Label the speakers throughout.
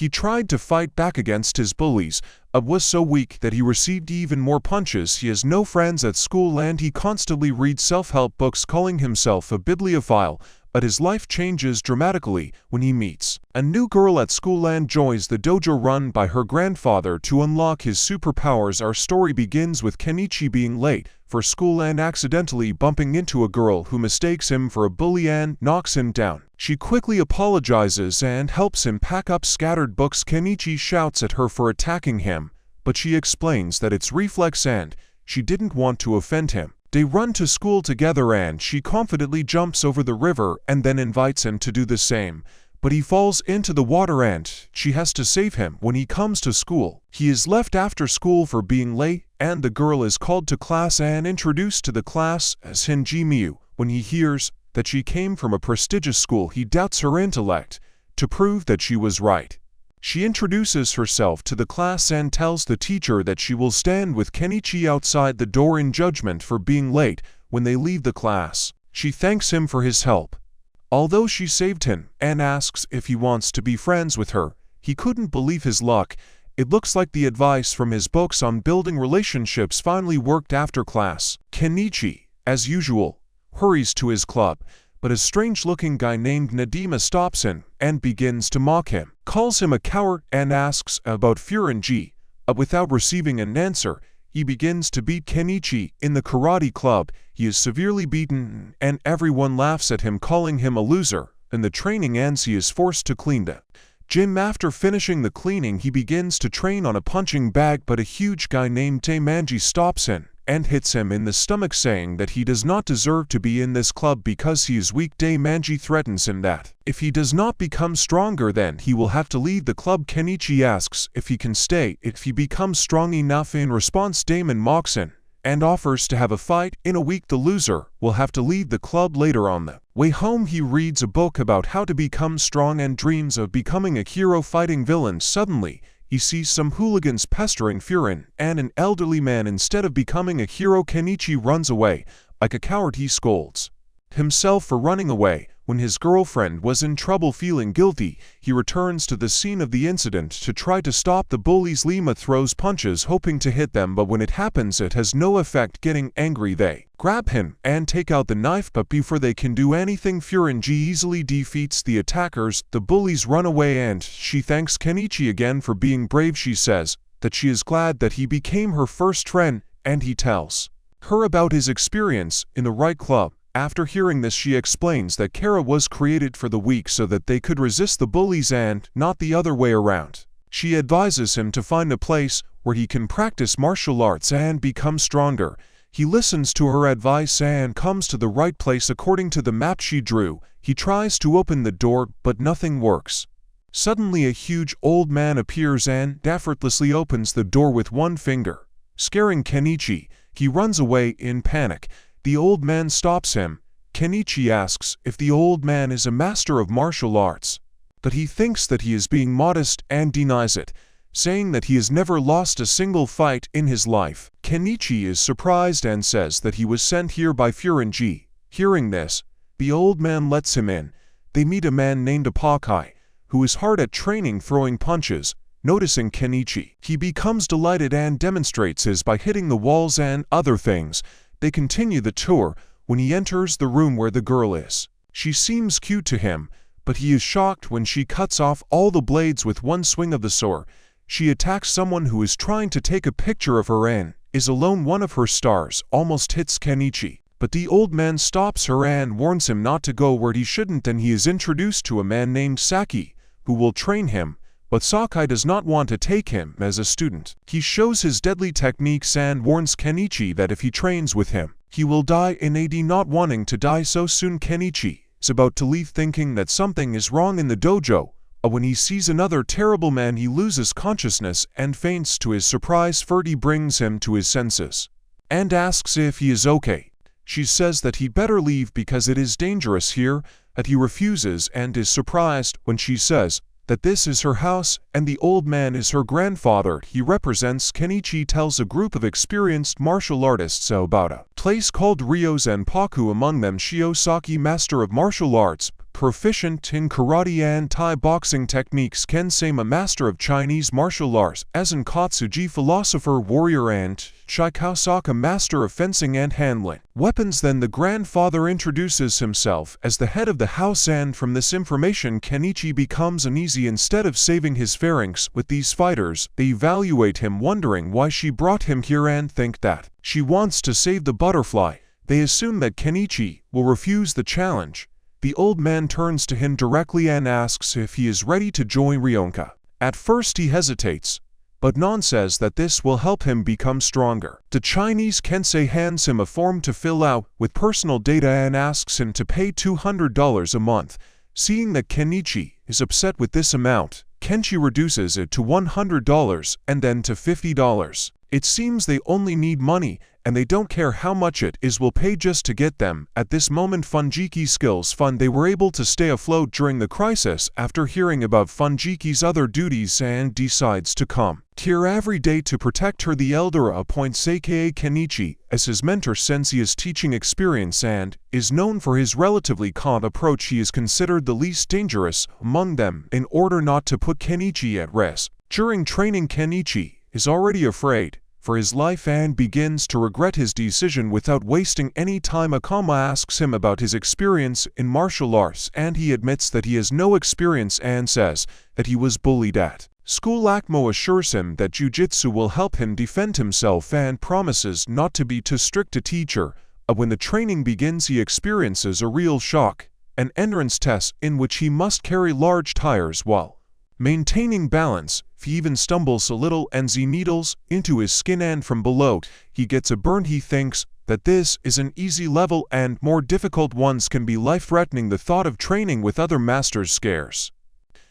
Speaker 1: He tried to fight back against his bullies, but was so weak that he received even more punches. He has no friends at school and he constantly reads self-help books calling himself a bibliophile, but his life changes dramatically when he meets a new girl at school and joins the dojo run by her grandfather to unlock his superpowers. Our story begins with KenIchi being late for school and accidentally bumping into a girl who mistakes him for a bully and knocks him down. She quickly apologizes and helps him pack up scattered books. KenIchi shouts at her for attacking him, but she explains that it's reflex and she didn't want to offend him. They run to school together and she confidently jumps over the river and then invites him to do the same. But he falls into the water and she has to save him. When he comes to school, he is left after school for being late and the girl is called to class and introduced to the class as Hinji. When he hears that she came from a prestigious school, he doubts her intellect to prove that she was right. She introduces herself to the class and tells the teacher that she will stand with KenIchi outside the door in judgment for being late. When they leave the class, she thanks him for his help, although she saved him, and asks if he wants to be friends with her. He couldn't believe his luck. It looks like the advice from his books on building relationships finally worked. After class, KenIchi, as usual, hurries to his club, but a strange-looking guy named Nadima stops him and begins to mock him, calls him a coward, and asks about Furinji. Without receiving an answer, he begins to beat KenIchi in the karate club. He is severely beaten, and everyone laughs at him, calling him a loser. In the training ends, he is forced to clean the gym. After finishing the cleaning, he begins to train on a punching bag, but a huge guy named Taemanji stops him and hits him in the stomach, saying that he does not deserve to be in this club because he is weak. Taemanji threatens him that if he does not become stronger, then he will have to leave the club. KenIchi asks if he can stay if he becomes strong enough. In response, Damon mocks him and offers to have a fight in a week. The loser will have to leave the club. Later on the way home, he reads a book about how to become strong and dreams of becoming a hero fighting villains. Suddenly, he sees some hooligans pestering Furin and an elderly man. Instead of becoming a hero, KenIchi runs away. Like a coward, he scolds himself for running away. When his girlfriend was in trouble, feeling guilty, he returns to the scene of the incident to try to stop the bullies. Lima throws punches hoping to hit them, but when it happens it has no effect. Getting angry, they grab him and take out the knife, but before they can do anything, Furinji easily defeats the attackers. The bullies run away and she thanks KenIchi again for being brave. She says that she is glad that he became her first friend, and he tells her about his experience in the right club. After hearing this, she explains that Kara was created for the weak so that they could resist the bullies and not the other way around. She advises him to find a place where he can practice martial arts and become stronger. He listens to her advice and comes to the right place according to the map she drew. He tries to open the door, but nothing works. Suddenly, a huge old man appears and effortlessly opens the door with one finger, scaring KenIchi. He runs away in panic. The old man stops him. KenIchi asks if the old man is a master of martial arts, but he thinks that he is being modest and denies it, saying that he has never lost a single fight in his life. KenIchi is surprised and says that he was sent here by Furinji. Hearing this, the old man lets him in. They meet a man named Apakai, who is hard at training throwing punches. Noticing KenIchi, he becomes delighted and demonstrates his by hitting the walls and other things. They continue the tour. When he enters the room where the girl is, she seems cute to him, but he is shocked when she cuts off all the blades with one swing of the sword. She attacks someone who is trying to take a picture of her and is alone. One of her stars almost hits KenIchi, but the old man stops her and warns him not to go where he shouldn't. Then he is introduced to a man named Saki, who will train him, but Sakai does not want to take him as a student. He shows his deadly techniques and warns KenIchi that if he trains with him, he will die in AD. Not wanting to die so soon, KenIchi is about to leave thinking that something is wrong in the dojo. When he sees another terrible man, he loses consciousness and faints. To his surprise, Ferdy brings him to his senses and asks if he is okay. She says that he better leave because it is dangerous here, but he refuses and is surprised when she says that this is her house and the old man is her grandfather. He represents. KenIchi tells a group of experienced martial artists about a place called Ryo's and Paku, among them Shiosaki, master of martial arts, proficient in karate and Thai boxing techniques. Ken Same, a master of Chinese martial arts, as in Kotsuji, philosopher, warrior, and Shikaosaka, master of fencing and handling weapons. Then the grandfather introduces himself as the head of the house, and from this information KenIchi becomes uneasy. Instead of saving his pharynx with these fighters, they evaluate him, wondering why she brought him here and think that she wants to save the butterfly. They assume that KenIchi will refuse the challenge. The old man turns to him directly and asks if he is ready to join Rionka. At first he hesitates, but Non says that this will help him become stronger. The Chinese Kensei hands him a form to fill out with personal data and asks him to pay $200 a month. Seeing that KenIchi is upset with this amount, Kenchi reduces it to $100 and then to $50. It seems they only need money, and they don't care how much it is will pay just to get them. At this moment, Funjiki Skills Fund, they were able to stay afloat during the crisis after hearing about Funjiki's other duties, and decides to come here every day to protect her. The elder appoints aka KenIchi as his mentor since he has teaching experience and is known for his relatively calm approach. He is considered the least dangerous among them in order not to put KenIchi at risk. During training, KenIchi is already afraid for his life and begins to regret his decision. Without wasting any time, Akama asks him about his experience in martial arts, and he admits that he has no experience and says that he was bullied at school. Akamo assures him that jiu-jitsu will help him defend himself and promises not to be too strict a teacher. When the training begins, he experiences a real shock, an entrance test in which he must carry large tires while maintaining balance. He even stumbles a little and Z needles into his skin, and from below he gets a burn. He thinks that this is an easy level and more difficult ones can be life-threatening. The thought of training with other masters scares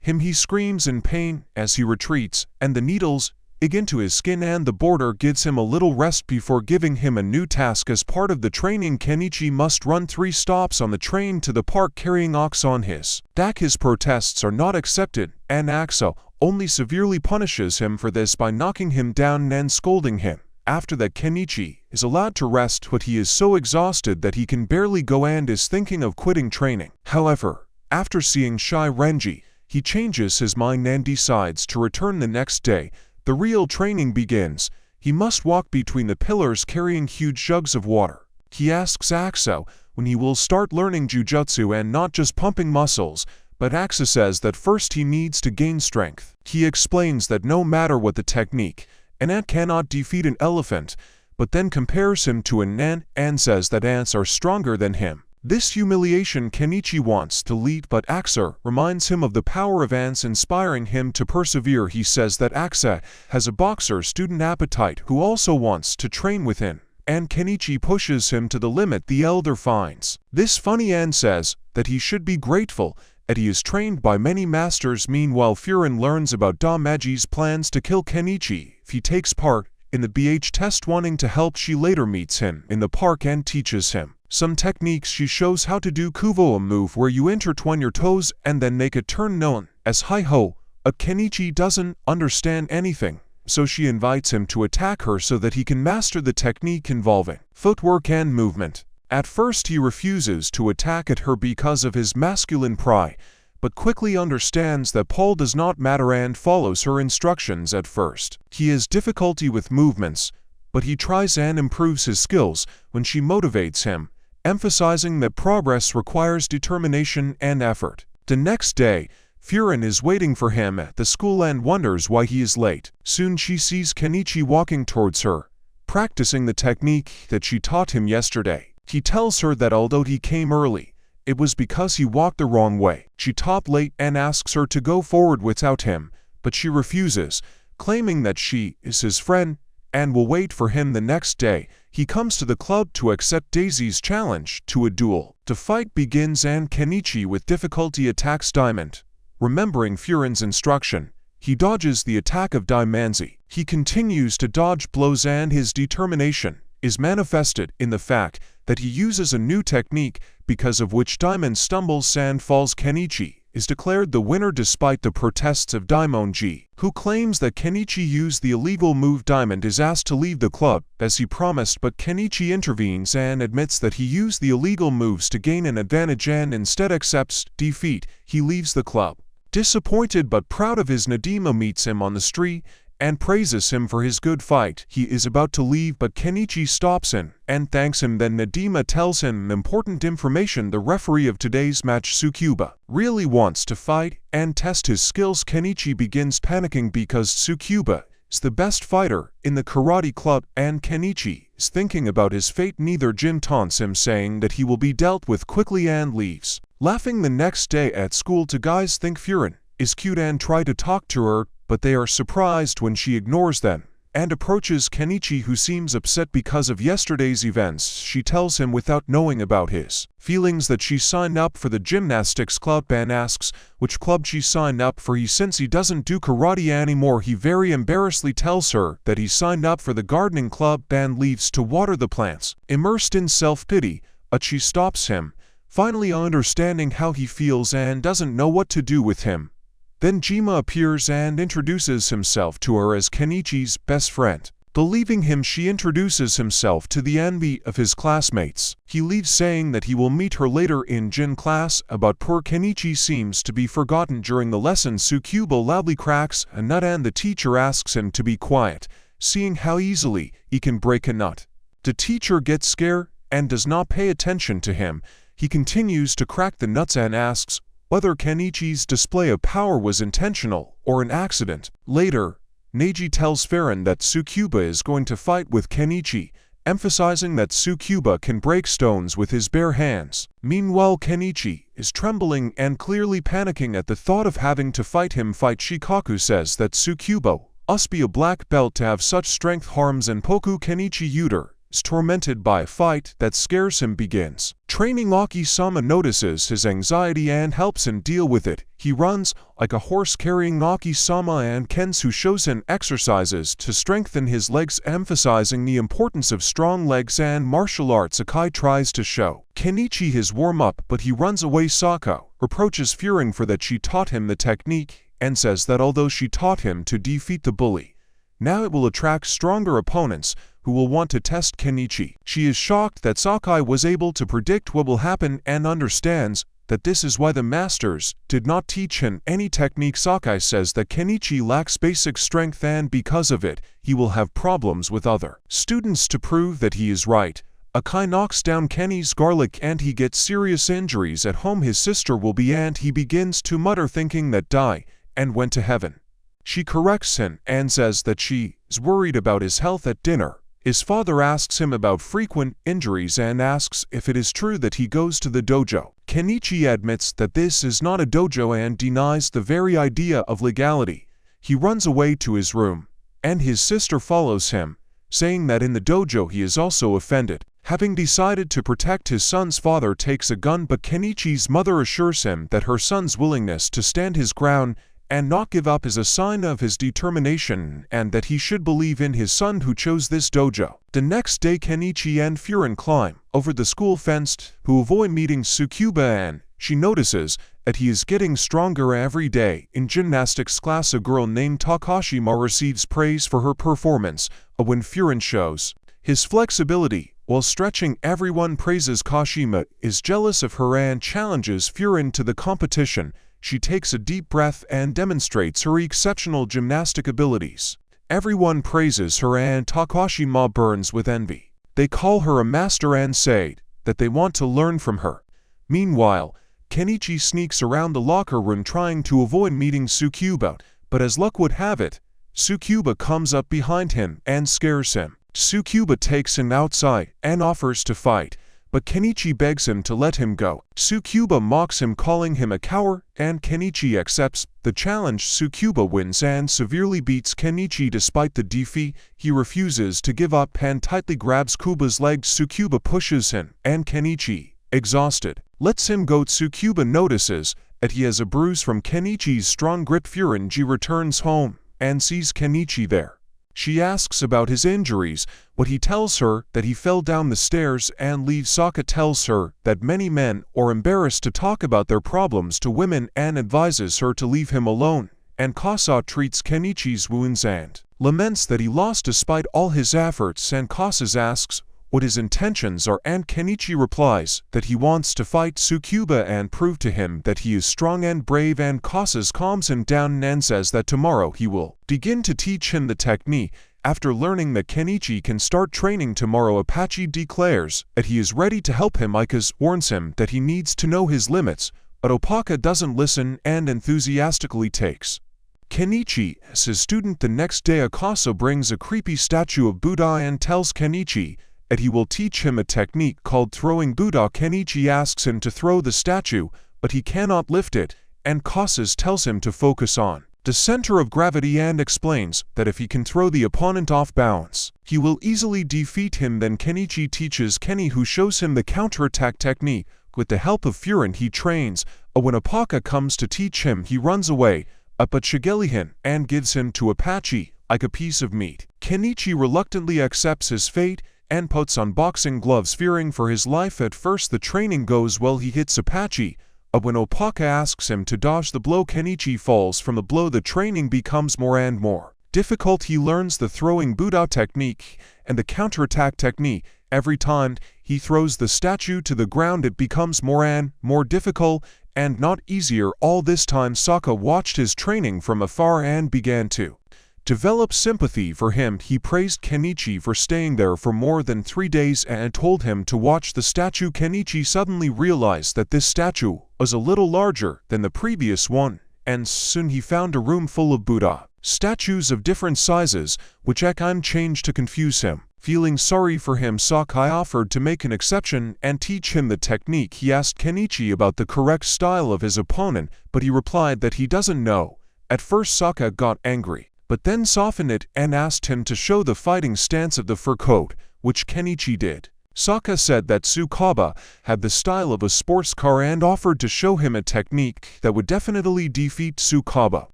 Speaker 1: him. He screams in pain as he retreats, and the needles dig into his skin, and the border gives him a little rest before giving him a new task. As part of the training, KenIchi must run 3 stops on the train to the park carrying Ox on his back. His protests are not accepted, and Axo only severely punishes him for this by knocking him down and scolding him. After that, KenIchi is allowed to rest, but he is so exhausted that he can barely go and is thinking of quitting training. However, after seeing Shai Renji, he changes his mind and decides to return the next day. The real training begins. He must walk between the pillars carrying huge jugs of water. He asks Axo when he will start learning jujutsu and not just pumping muscles, but Axo says that first he needs to gain strength. He explains that no matter what the technique, an ant cannot defeat an elephant, but then compares him to an ant and says that ants are stronger than him. This humiliation KenIchi wants to lead, but Axo reminds him of the power of ants, inspiring him to persevere. He says that Axo has a boxer student appetite who also wants to train with him, and KenIchi pushes him to the limit. The elder finds this funny and says that he should be grateful that he is trained by many masters. Meanwhile, Furin learns about Damaji's plans to kill KenIchi if he takes part in the BH test. Wanting to help, she later meets him in the park and teaches him some techniques. She shows how to do Kuvo, a move where you intertwine your toes and then make a turn known as Hi-Ho. KenIchi doesn't understand anything, so she invites him to attack her so that he can master the technique involving footwork and movement. At first he refuses to attack at her because of his masculine pride, but quickly understands that Paul does not matter and follows her instructions. At first he has difficulty with movements, but he tries and improves his skills when she motivates him, emphasizing that progress requires determination and effort. The next day, Furin is waiting for him at the school and wonders why he is late. Soon she sees KenIchi walking towards her, practicing the technique that she taught him yesterday. He tells her that although he came early, it was because he walked the wrong way. She taught late and asks her to go forward without him, but she refuses, claiming that she is his friend and will wait for him the next day. He comes to the club to accept Daisy's challenge to a duel. The fight begins and KenIchi with difficulty attacks Diamond. Remembering Furin's instruction, he dodges the attack of Daimanzi. He continues to dodge blows, and his determination is manifested in the fact that he uses a new technique, because of which Diamond stumbles and falls. KenIchi is declared the winner despite the protests of Daimonji, who claims that KenIchi used the illegal move. Diamond is asked to leave the club, as he promised, but KenIchi intervenes and admits that he used the illegal moves to gain an advantage and instead accepts defeat. He leaves the club. Disappointed but proud of his, Nadima meets him on the street and praises him for his good fight. He is about to leave, but KenIchi stops him and thanks him. Then Nadima tells him important information. The referee of today's match, Tsukuba, really wants to fight and test his skills. KenIchi begins panicking because Tsukuba is the best fighter in the karate club and KenIchi is thinking about his fate. Neither Jin taunts him, saying that he will be dealt with quickly, and leaves. Laughing the next day at school, two guys think Furin is cute and try to talk to her, but they are surprised when she ignores them and approaches KenIchi, who seems upset because of yesterday's events. She tells him without knowing about his feelings that she signed up for the gymnastics club and asks which club she signed up for. Since he doesn't do karate anymore, he very embarrassedly tells her that he signed up for the gardening club and leaves to water the plants. Immersed in self-pity, she stops him, finally understanding how he feels and doesn't know what to do with him. Then Jima appears and introduces himself to her as KenIchi's best friend. Believing him, she introduces himself to the envy of his classmates. He leaves, saying that he will meet her later in gym class. About poor KenIchi seems to be forgotten during the lesson. Tsukuba loudly cracks a nut and the teacher asks him to be quiet, seeing how easily he can break a nut. The teacher gets scared and does not pay attention to him. He continues to crack the nuts and asks whether KenIchi's display of power was intentional or an accident. Later, Neji tells Farron that Tsukuba is going to fight with KenIchi, emphasizing that Tsukuba can break stones with his bare hands. Meanwhile, KenIchi is trembling and clearly panicking at the thought of having to fight him. Shikaku says that Tsukuba must be a black belt to have such strength. Harms and Poku KenIchi Yuter is tormented by a fight that scares him. Begins training. Aki-sama notices his anxiety and helps him deal with it. He runs like a horse carrying Aki-sama and Ken's, who shows him exercises to strengthen his legs, emphasizing the importance of strong legs and martial arts. Akai tries to show KenIchi his warm-up, but he runs away. Sako reproaches Furin for that she taught him the technique and says that although she taught him to defeat the bully, now it will attract stronger opponents who will want to test KenIchi. She is shocked that Sakai was able to predict what will happen and understands that this is why the masters did not teach him any technique. Sakai says that KenIchi lacks basic strength and because of it, he will have problems with other students. To prove that he is right, Akai knocks down Kenny's garlic and he gets serious injuries at home. His sister will be, and he begins to mutter, thinking that die and went to heaven. She corrects him and says that she is worried about his health. At dinner, his father asks him about frequent injuries and asks if it is true that he goes to the dojo. KenIchi admits that this is not a dojo and denies the very idea of legality. He runs away to his room, and his sister follows him, saying that in the dojo he is also offended. Having decided to protect his son's father takes a gun, but KenIchi's mother assures him that her son's willingness to stand his ground and not give up is a sign of his determination, and that he should believe in his son who chose this dojo. The next day, KenIchi and Furin climb over the school fence to avoid meeting Tsukuba, and she notices that he is getting stronger every day. In gymnastics class, a girl named Takashima receives praise for her performance when Furin shows his flexibility while stretching. Everyone praises Kashima, is jealous of her and challenges Furin to the competition. She takes a deep breath and demonstrates her exceptional gymnastic abilities. Everyone praises her and Takashima burns with envy. They call her a master and say that they want to learn from her. Meanwhile, KenIchi sneaks around the locker room trying to avoid meeting Tsukuba, but as luck would have it, Tsukuba comes up behind him and scares him. Tsukuba takes him outside and offers to fight, but KenIchi begs him to let him go. Tsukuba mocks him, calling him a coward, and KenIchi accepts the challenge. Tsukuba wins and severely beats KenIchi. Despite the defeat, he refuses to give up and tightly grabs Kuba's leg. Tsukuba pushes him, and KenIchi, exhausted, lets him go. Tsukuba notices that he has a bruise from KenIchi's strong grip. Furin returns home and sees KenIchi there. She asks about his injuries, but he tells her that he fell down the stairs and leaves. Sokka tells her that many men are embarrassed to talk about their problems to women and advises her to leave him alone. And Kasa treats KenIchi's wounds and laments that he lost despite all his efforts, and Kasa asks what his intentions are, and KenIchi replies that he wants to fight Tsukuba and prove to him that he is strong and brave, and Kasa calms him down and says that tomorrow he will begin to teach him the technique. After learning that KenIchi can start training tomorrow, Apache declares that he is ready to help him. Ika warns him that he needs to know his limits, but Opaka doesn't listen and enthusiastically takes KenIchi as his student. The next day, Akasa brings a creepy statue of Buddha and tells KenIchi that he will teach him a technique called throwing Buddha. KenIchi asks him to throw the statue, but he cannot lift it, and Kasa tells him to focus on the center of gravity and explains that if he can throw the opponent off balance, he will easily defeat him. Then KenIchi teaches Kenny, who shows him the counterattack technique. With the help of Furin he trains, but when Opaka comes to teach him, he runs away, but Shigelihin and gives him to Apache like a piece of meat. KenIchi reluctantly accepts his fate and puts on boxing gloves, fearing for his life. At first the training goes well, he hits Apache, but when Opaka asks him to dodge the blow, KenIchi falls from the blow. The training becomes more and more difficult. He learns the throwing Buddha technique and the counterattack technique. Every time he throws the statue to the ground, it becomes more and more difficult and not easier. All this time Sokka watched his training from afar and began to develop sympathy for him. He praised KenIchi for staying there for more than 3 days and told him to watch the statue. KenIchi suddenly realized that this statue was a little larger than the previous one, and soon he found a room full of Buddha statues of different sizes, which Ekan changed to confuse him. Feeling sorry for him, Sokka offered to make an exception and teach him the technique. He asked KenIchi about the correct style of his opponent, but he replied that he doesn't know. At first Sokka got angry, but then softened it and asked him to show the fighting stance of the fur coat, which KenIchi did. Sokka said that Tsukaba had the style of a sports car and offered to show him a technique that would definitely defeat Tsukaba.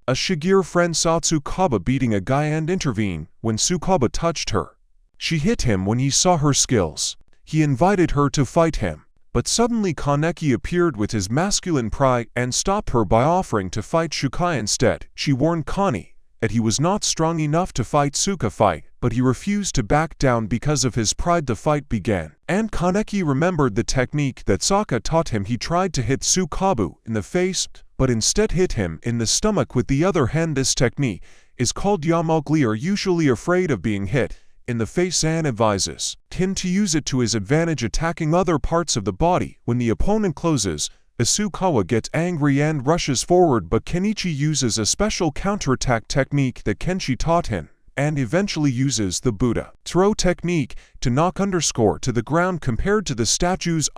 Speaker 1: A Shigure friend saw Tsukaba beating a guy and intervened when Tsukaba touched her. She hit him when he saw her skills. He invited her to fight him, but suddenly KenIchi appeared with his masculine pride and stopped her by offering to fight Shukai instead. She warned Connie that he was not strong enough to fight Tsuka, but he refused to back down because of his pride. The fight began, and KenIchi remembered the technique that Sokka taught him. He tried to hit Tsukabu in the face, but instead hit him in the stomach with the other hand. This technique is called Yamogli, or usually afraid of being hit in the face, and advises him to use it to his advantage, attacking other parts of the body. When the opponent closes, Asukawa gets angry and rushes forward, but KenIchi uses a special counterattack technique that Kenshi taught him, and eventually uses the Buddha throw technique to knock to the ground. Compared to the statue's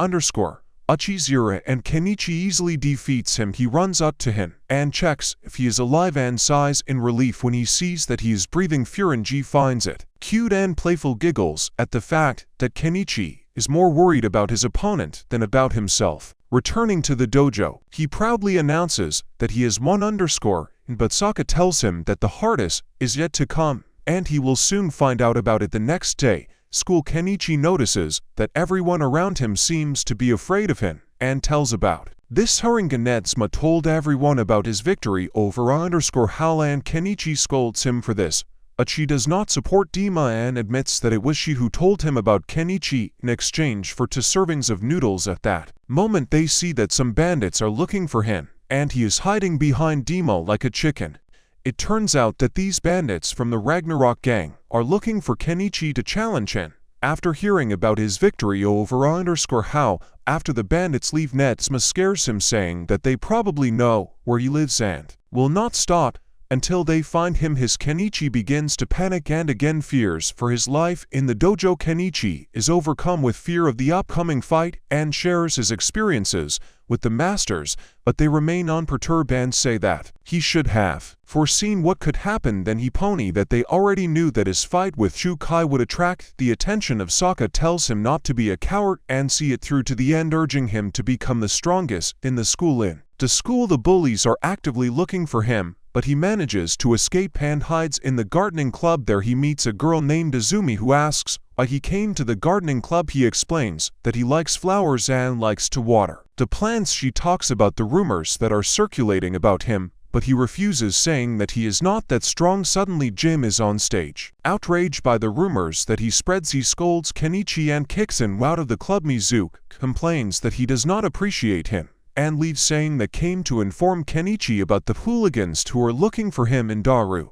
Speaker 1: Uchizura, and KenIchi easily defeats him. He runs up to him and checks if he is alive and sighs in relief when he sees that he is breathing. Furinji finds it cute and playful, giggles at the fact that KenIchi is more worried about his opponent than about himself. Returning to the dojo, he proudly announces that he is one but Sokka tells him that the hardest is yet to come, and he will soon find out about it. The next day, school, KenIchi notices that everyone around him seems to be afraid of him, and tells about this. Haringanetsma told everyone about his victory over Hal, and KenIchi scolds him for this. But she does not support Dima and admits that it was she who told him about KenIchi in exchange for 2 servings of noodles. At that moment they see that some bandits are looking for him, and he is hiding behind Dima like a chicken. It turns out that these bandits from the Ragnarok gang are looking for KenIchi to challenge him. After hearing about his victory over Hal, after the bandits leave, Netsma scares him, saying that they probably know where he lives and will not stop until they find him. His KenIchi begins to panic and again fears for his life. In the dojo, KenIchi is overcome with fear of the upcoming fight and shares his experiences with the masters, but they remain unperturbed and say that he should have foreseen what could happen. Then he pony that they already knew that his fight with Shukai would attract the attention of Sokka, tells him not to be a coward and see it through to the end, urging him to become the strongest in the school. In the school, the bullies are actively looking for him, but he manages to escape and hides in the gardening club. There he meets a girl named Izumi who asks why he came to the gardening club. He explains that he likes flowers and likes to water the plants. She talks about the rumors that are circulating about him, but he refuses, saying that he is not that strong. Suddenly Jim is on stage. Outraged by the rumors that he spreads, he scolds KenIchi and kicks him out of the club. Mizuki complains that he does not appreciate him and leaves, saying that came to inform KenIchi about the hooligans who are looking for him in Daru.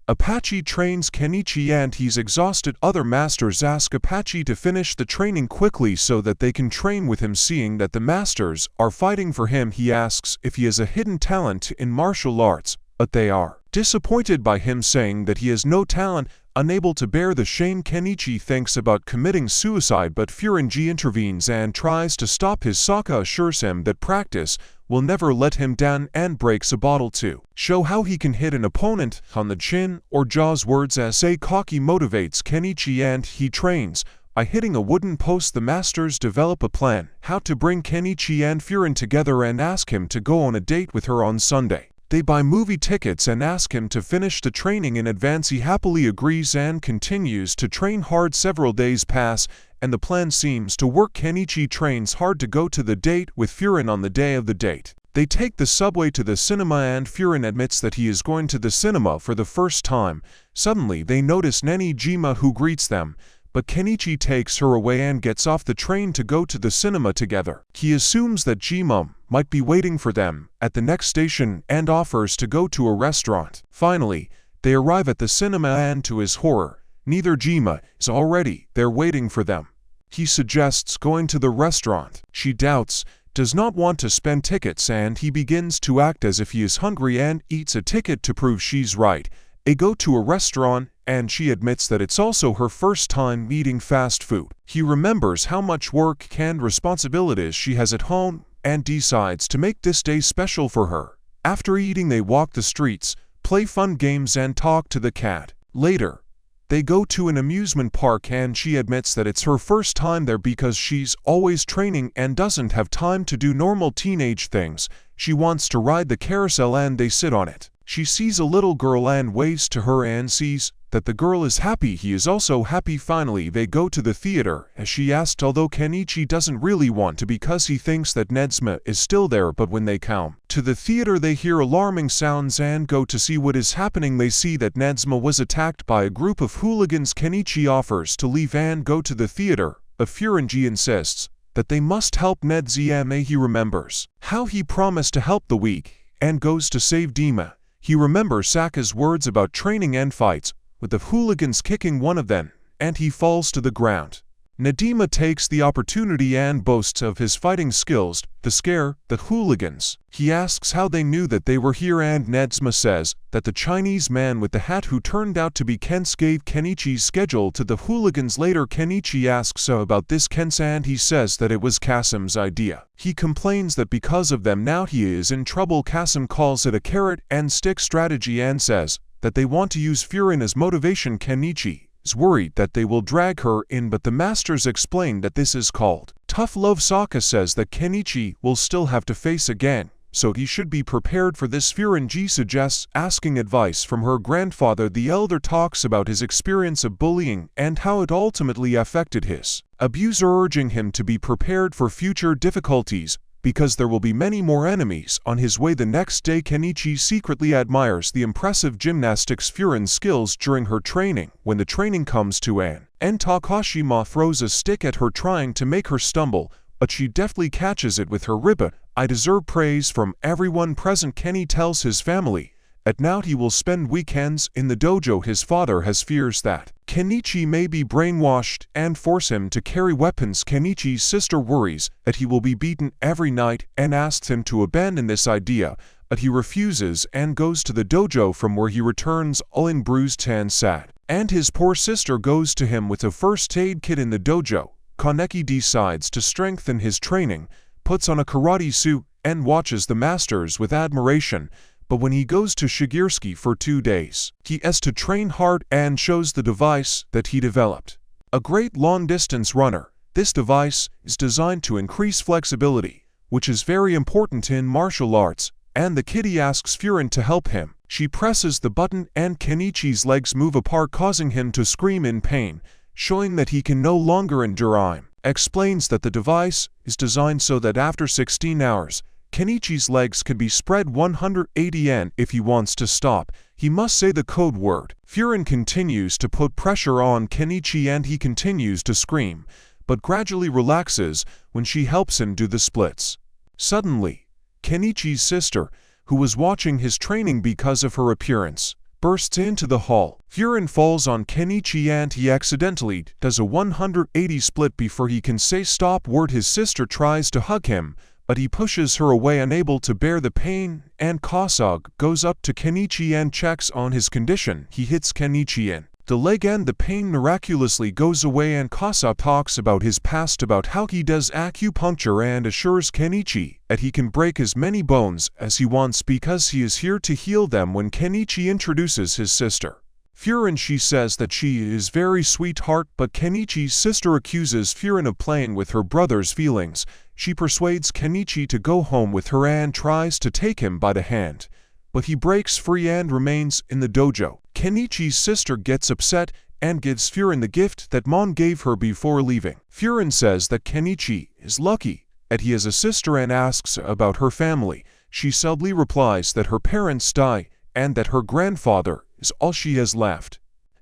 Speaker 1: Apache trains KenIchi and he's exhausted. Other masters ask Apache to finish the training quickly so that they can train with him. Seeing that the masters are fighting for him, he asks if he has a hidden talent in martial arts, but they are disappointed by him, saying that he has no talent. Unable to bear the shame, KenIchi thinks about committing suicide, but Furinji intervenes and tries to stop his. Sokka assures him that practice will never let him down and breaks a bottle to show how he can hit an opponent on the chin or jaws. Words as Kaki motivates KenIchi and he trains by hitting a wooden post. The masters develop a plan how to bring KenIchi and Furin together and ask him to go on a date with her on Sunday. They buy movie tickets and ask him to finish the training in advance. He happily agrees and continues to train hard. Several days pass and the plan seems to work. KenIchi trains hard to go to the date with Furin. On the day of the date, they take the subway to the cinema and Furin admits that he is going to the cinema for the first time. Suddenly they notice Jima who greets them, but KenIchi takes her away and gets off the train to go to the cinema together. He assumes that Jima might be waiting for them at the next station and offers to go to a restaurant. Finally, they arrive at the cinema and to his horror, neither Jima is already there waiting for them. He suggests going to the restaurant. She doubts, does not want to spend tickets, and he begins to act as if he is hungry and eats a ticket to prove she's right. They go to a restaurant and she admits that it's also her first time eating fast food. He remembers how much work and responsibilities she has at home and decides to make this day special for her. After eating, they walk the streets, play fun games and talk to the cat. Later, they go to an amusement park and she admits that it's her first time there because she's always training and doesn't have time to do normal teenage things. She wants to ride the carousel and they sit on it. She sees a little girl and waves to her and sees that the girl is happy. He is also happy. Finally, they go to the theater as she asked, although KenIchi doesn't really want to because he thinks that Nedzma is still there. But when they come to the theater, they hear alarming sounds and go to see what is happening. They see that Nedzma was attacked by a group of hooligans. KenIchi offers to leave and go to the theater, but Furinji insists that they must help Nedzma. He remembers how he promised to help the weak and goes to save Dima. He remembers Sokka's words about training and fights, with the hooligans kicking one of them, and he falls to the ground. Nadima takes the opportunity and boasts of his fighting skills to scare the hooligans. He asks how they knew that they were here and Nedzma says that the Chinese man with the hat who turned out to be Kens gave KenIchi's schedule to the hooligans. Later KenIchi asks about this Kens and he says that it was Kasim's idea. He complains that because of them now he is in trouble. Kasim calls it a carrot and stick strategy and says that they want to use Furin as motivation. KenIchi is worried that they will drag her in, but the masters explain that this is called tough love. Sokka says that KenIchi will still have to face again, so he should be prepared for this. Furinji suggests asking advice from her grandfather. The elder talks about his experience of bullying and how it ultimately affected his abuser, urging him to be prepared for future difficulties because there will be many more enemies on his way. The next day, KenIchi secretly admires the impressive gymnastics Furin's skills during her training. When the training comes to an end, Takashima throws a stick at her trying to make her stumble, but she deftly catches it with her ribbon. I deserve praise from everyone present. Kenny tells his family that now he will spend weekends in the dojo. His father has fears that KenIchi may be brainwashed and force him to carry weapons. KenIchi's sister worries that he will be beaten every night and asks him to abandon this idea, but he refuses and goes to the dojo, from where he returns all in bruised and sad. And his poor sister goes to him with a first aid kit in the dojo. Kaneki decides to strengthen his training, puts on a karate suit, and watches the masters with admiration. But when he goes to Shigeruski for 2 days, he has to train hard and shows the device that he developed. A great long-distance runner, this device is designed to increase flexibility, which is very important in martial arts, and the kitty asks Furin to help him. She presses the button and KenIchi's legs move apart, causing him to scream in pain, showing that he can no longer endure. Explains that the device is designed so that after 16 hours, KenIchi's legs can be spread 180 yen. If he wants to stop, he must say the code word. Furin continues to put pressure on KenIchi and he continues to scream, but gradually relaxes when she helps him do the splits. Suddenly, KenIchi's sister, who was watching his training because of her appearance, bursts into the hall. Furin falls on KenIchi and he accidentally does a 180 split before he can say stop word. His sister tries to hug him, but he pushes her away, unable to bear the pain, and Kasag goes up to KenIchi and checks on his condition. He hits KenIchi in the leg and the pain miraculously goes away, and Kasag talks about his past, about how he does acupuncture, and assures KenIchi that he can break as many bones as he wants because he is here to heal them. When KenIchi introduces his sister, Furin, she says that she is very sweetheart, but KenIchi's sister accuses Furin of playing with her brother's feelings. She persuades KenIchi to go home with her and tries to take him by the hand, but he breaks free and remains in the dojo. KenIchi's sister gets upset and gives Furin the gift that Mon gave her before leaving. Furin says that KenIchi is lucky that he has a sister and asks about her family. She sadly replies that her parents die and that her grandfather is all she has left.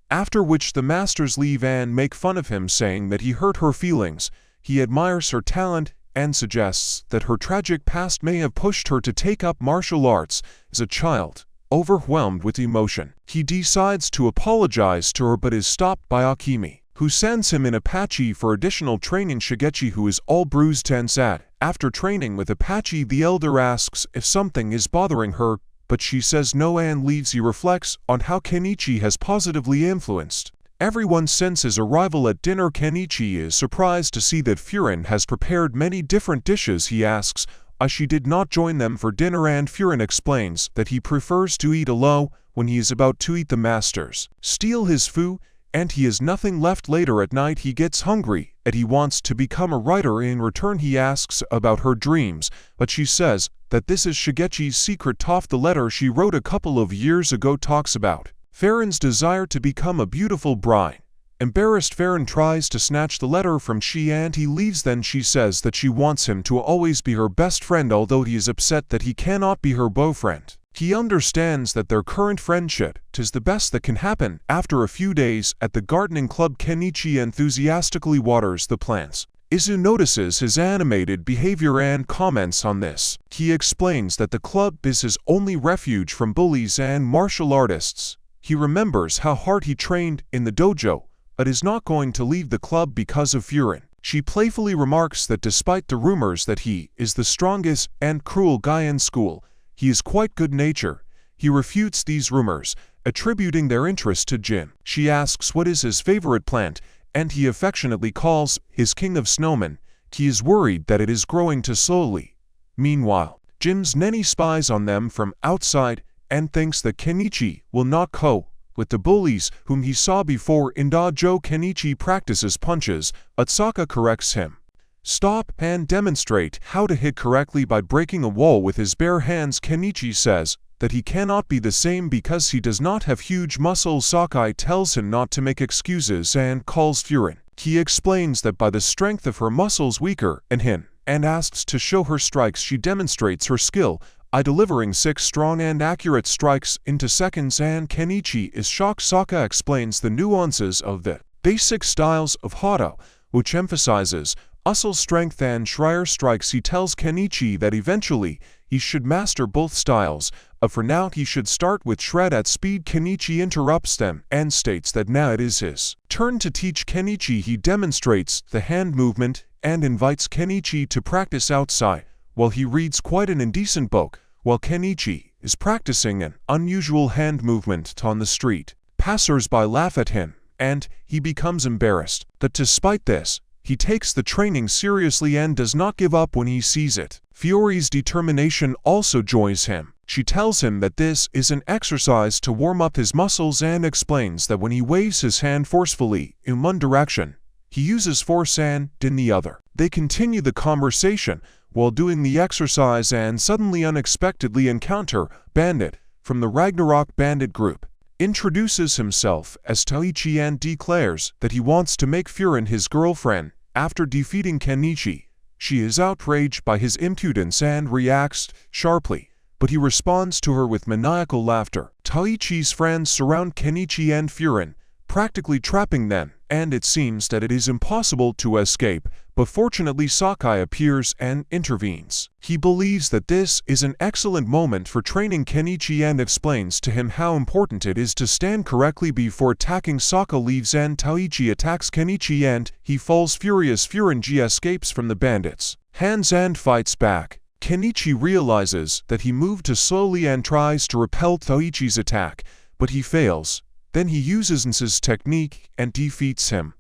Speaker 1: After which the masters leave and make fun of him, saying that he hurt her feelings. He admires her talent and suggests that her tragic past may have pushed her to take up martial arts as a child. Overwhelmed with emotion, he decides to apologize to her but is stopped by Akemi, who sends him in Apache for additional training. Shigechi, who is all bruised and sad after training with Apache, the elder asks if something is bothering her, but she says no and leaves. He reflects on how KenIchi has positively influenced everyone since his arrival at dinner. KenIchi is surprised to see that Furin has prepared many different dishes. He asks why she did not join them for dinner, and Furin explains that he prefers to eat alone when he is about to eat. The masters steal his food and he has nothing left. Later at night he gets hungry and he wants to become a writer. In return he asks about her dreams, but she says that this is Shigechi's secret. The letter she wrote a couple of years ago talks about Farron's desire to become a beautiful bride. Embarrassed, Farron tries to snatch the letter from she and he leaves. Then she says that she wants him to always be her best friend, although he is upset that he cannot be her boyfriend. He understands that their current friendship is the best that can happen. After a few days at the gardening club, KenIchi enthusiastically waters the plants. Izu notices his animated behavior and comments on this. He explains that the club is his only refuge from bullies and martial artists. He remembers how hard he trained in the dojo, but is not going to leave the club because of Furin. She playfully remarks that despite the rumors that he is the strongest and cruel guy in school, he is quite good-natured. He refutes these rumors, attributing their interest to Jin. She asks what is his favorite plant, and he affectionately calls his king of snowmen. He is worried that it is growing too slowly. Meanwhile, Jin's nanny spies on them from outside and thinks that KenIchi will not cope with the bullies whom he saw before in dojo. KenIchi practices punches, but Sokka corrects him. Stop and demonstrate how to hit correctly by breaking a wall with his bare hands. KenIchi says that he cannot be the same because he does not have huge muscles. Sokka tells him not to make excuses and calls Furin. He explains that by the strength of her muscles weaker in him, and asks to show her strikes. She demonstrates her skill by delivering 6 strong and accurate strikes into seconds, and KenIchi is shocked. Sokka explains the nuances of the basic styles of Hado, which emphasizes muscle strength and Schreier strikes. He tells KenIchi that eventually he should master both styles, but for now he should start with shred at speed. KenIchi interrupts them and states that now it is his turn to teach KenIchi. He demonstrates the hand movement and invites KenIchi to practice outside while he reads quite an indecent book. While KenIchi is practicing an unusual hand movement on the street, passers-by laugh at him, and he becomes embarrassed. But despite this, he takes the training seriously and does not give up when he sees it. Fiori's determination also joins him. She tells him that this is an exercise to warm up his muscles and explains that when he waves his hand forcefully in one direction, he uses force and in the other. They continue the conversation while doing the exercise and suddenly unexpectedly encounter Bandit from the Ragnarok bandit group, introduces himself as KenIchi and declares that he wants to make Furin his girlfriend. After defeating KenIchi, she is outraged by his impudence and reacts sharply, but he responds to her with maniacal laughter. KenIchi's friends surround KenIchi and Furin, practically trapping them, and it seems that it is impossible to escape, but fortunately Sakai appears and intervenes. He believes that this is an excellent moment for training KenIchi and explains to him how important it is to stand correctly before attacking. Sakai leaves and KenIchi attacks KenIchi and he falls furious. Furin escapes from the bandits, hands and fights back. KenIchi realizes that he moved too slowly and tries to repel KenIchi's attack, but he fails. Then he uses his technique and defeats him,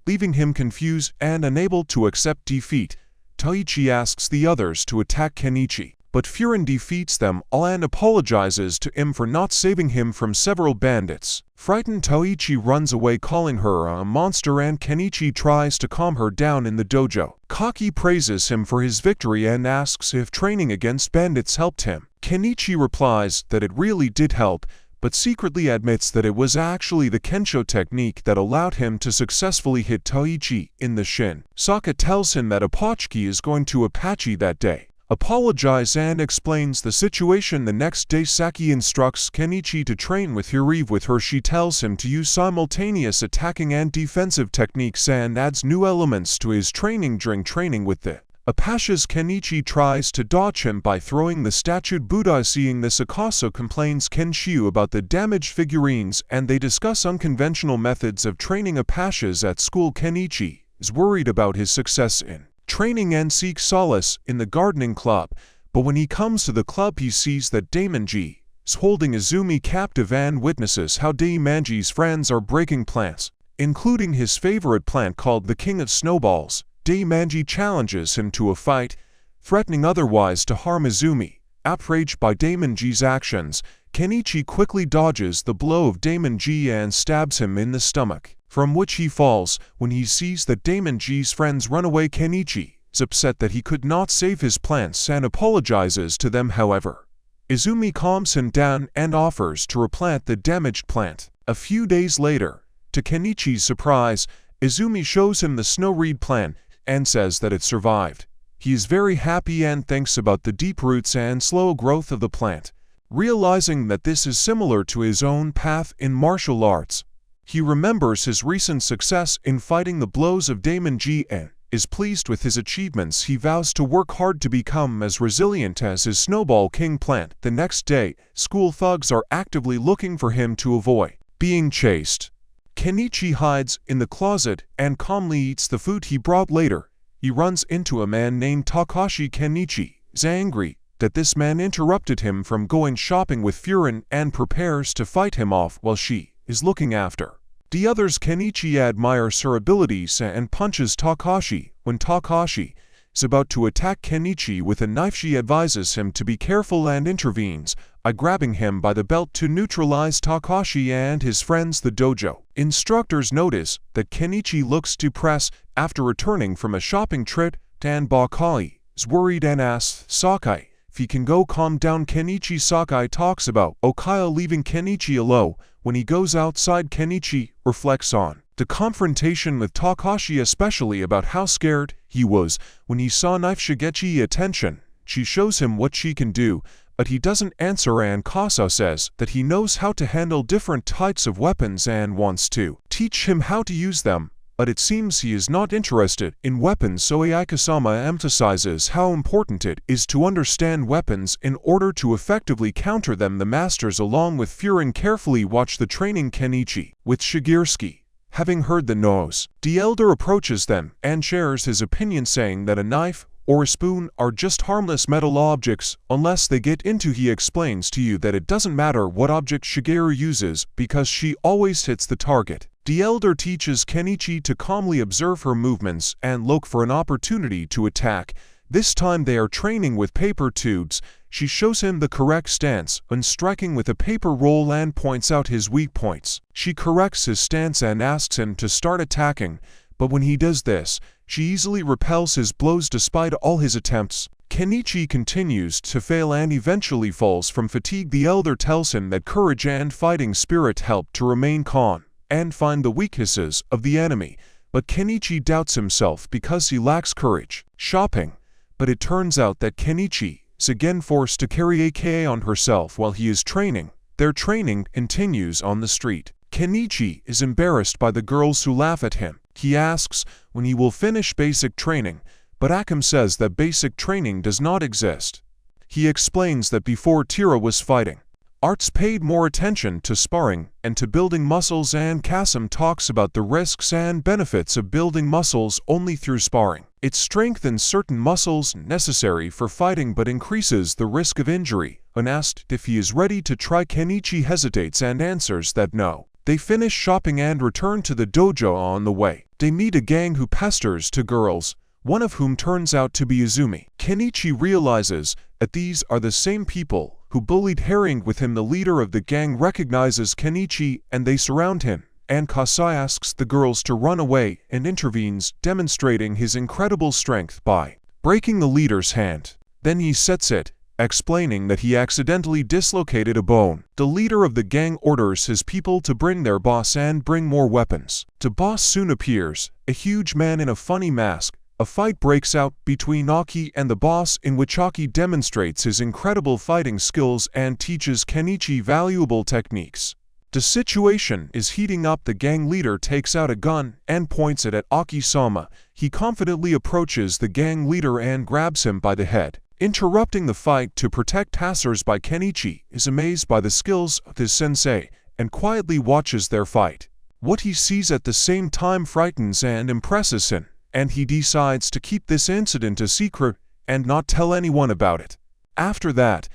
Speaker 1: leaving him confused and unable to accept defeat. KenIchi asks the others to attack KenIchi, but Furin defeats them all and apologizes to him for not saving him from several bandits. Frightened, KenIchi runs away calling her a monster and KenIchi tries to calm her down in the dojo. Kaki praises him for his victory and asks if training against bandits helped him. KenIchi replies that it really did help, but secretly admits that it was actually the Kensho technique that allowed him to successfully hit KenIchi in the shin. Saka tells him that Apache is going to Apache that day, apologizes and explains the situation. The next day Saki instructs KenIchi to train with Hirive with her. She tells him to use simultaneous attacking and defensive techniques and adds new elements to his training. During training with the Apache's, KenIchi tries to dodge him by throwing the statued Buddha. Seeing this, Akaso complains Kenshiu about the damaged figurines and they discuss unconventional methods of training Apaches at school. KenIchi is worried about his success in training and seeks solace in the gardening club, but when he comes to the club he sees that Daimonji is holding Izumi captive and witnesses how Daimonji's friends are breaking plants, including his favorite plant called the King of Snowballs. Daimonji challenges him to a fight, threatening otherwise to harm Izumi. Outraged by Daimonji's actions, KenIchi quickly dodges the blow of Daimonji and stabs him in the stomach, from which he falls. When he sees that Daimonji's friends run away, KenIchi is upset that he could not save his plants and apologizes to them. However, Izumi calms him down and offers to replant the damaged plant. A few days later, to KenIchi's surprise, Izumi shows him the snow reed plant and says that it survived. He is very happy and thinks about the deep roots and slow growth of the plant. Realizing that this is similar to his own path in martial arts, he remembers his recent success in fighting the blows of Daimonji and is pleased with his achievements. He vows to work hard to become as resilient as his Snowball King plant. The next day, school thugs are actively looking for him to avoid being chased. KenIchi hides in the closet and calmly eats the food he brought. Later, he runs into a man named Takashi. KenIchi is angry that this man interrupted him from going shopping with Furin and prepares to fight him off while she is looking after the others. KenIchi admires her abilities and punches Takashi. When Takashi is about to attack KenIchi with a knife, she advises him to be careful and intervenes by grabbing him by the belt to neutralize Takashi and his friends. The dojo instructors notice that KenIchi looks depressed after returning from a shopping trip, and Bakai is worried and asks Sakai if he can go calm down KenIchi. Sakai talks about Okaya leaving KenIchi alone. When he goes outside, KenIchi reflects on the confrontation with Takashi, especially about how scared he was when he saw knife Shigechi attention. She shows him what she can do, but he doesn't answer, and Kasa says that he knows how to handle different types of weapons and wants to teach him how to use them, but it seems he is not interested in weapons. So Ayaka-sama emphasizes how important it is to understand weapons in order to effectively counter them. The masters along with Furin carefully watch the training KenIchi with Shigeruski. Having heard the noise, the elder approaches them and shares his opinion, saying that a knife or a spoon are just harmless metal objects unless they get into. He explains to you that it doesn't matter what object Shigeru uses because she always hits the target. The elder teaches KenIchi to calmly observe her movements and look for an opportunity to attack. This time they are training with paper tubes. She shows him the correct stance when striking with a paper roll and points out his weak points. She corrects his stance and asks him to start attacking, but when he does this, she easily repels his blows despite all his attempts. KenIchi continues to fail and eventually falls from fatigue. The elder tells him that courage and fighting spirit help to remain calm and find the weaknesses of the enemy, but KenIchi doubts himself because he lacks courage. Shopping. But it turns out that KenIchi is again forced to carry AKA on herself while he is training. Their training continues on the street. KenIchi is embarrassed by the girls who laugh at him. He asks when he will finish basic training, but Akam says that basic training does not exist. He explains that before Tira was fighting, arts paid more attention to sparring and to building muscles, and Kasem talks about the risks and benefits of building muscles only through sparring. It strengthens certain muscles necessary for fighting but increases the risk of injury. When asked if he is ready to try, KenIchi hesitates and answers that no. They finish shopping and return to the dojo. On the way, they meet a gang who pesters two girls, one of whom turns out to be Izumi. KenIchi realizes that these are the same people who bullied Herring with him. The leader of the gang recognizes KenIchi and they surround him, and Kasai asks the girls to run away and intervenes, demonstrating his incredible strength by breaking the leader's hand. Then he sets it, explaining that he accidentally dislocated a bone. The leader of the gang orders his people to bring their boss and bring more weapons. The boss soon appears, a huge man in a funny mask. A fight breaks out between Aki and the boss, in which Aki demonstrates his incredible fighting skills and teaches KenIchi valuable techniques. The situation is heating up. The gang leader takes out a gun and points it at Aki-sama. He confidently approaches the gang leader and grabs him by the head. Interrupting the fight to protect passers-by, KenIchi is amazed by the skills of his sensei and quietly watches their fight. What he sees at the same time frightens and impresses him, and he decides to keep this incident a secret and not tell anyone about it. After that,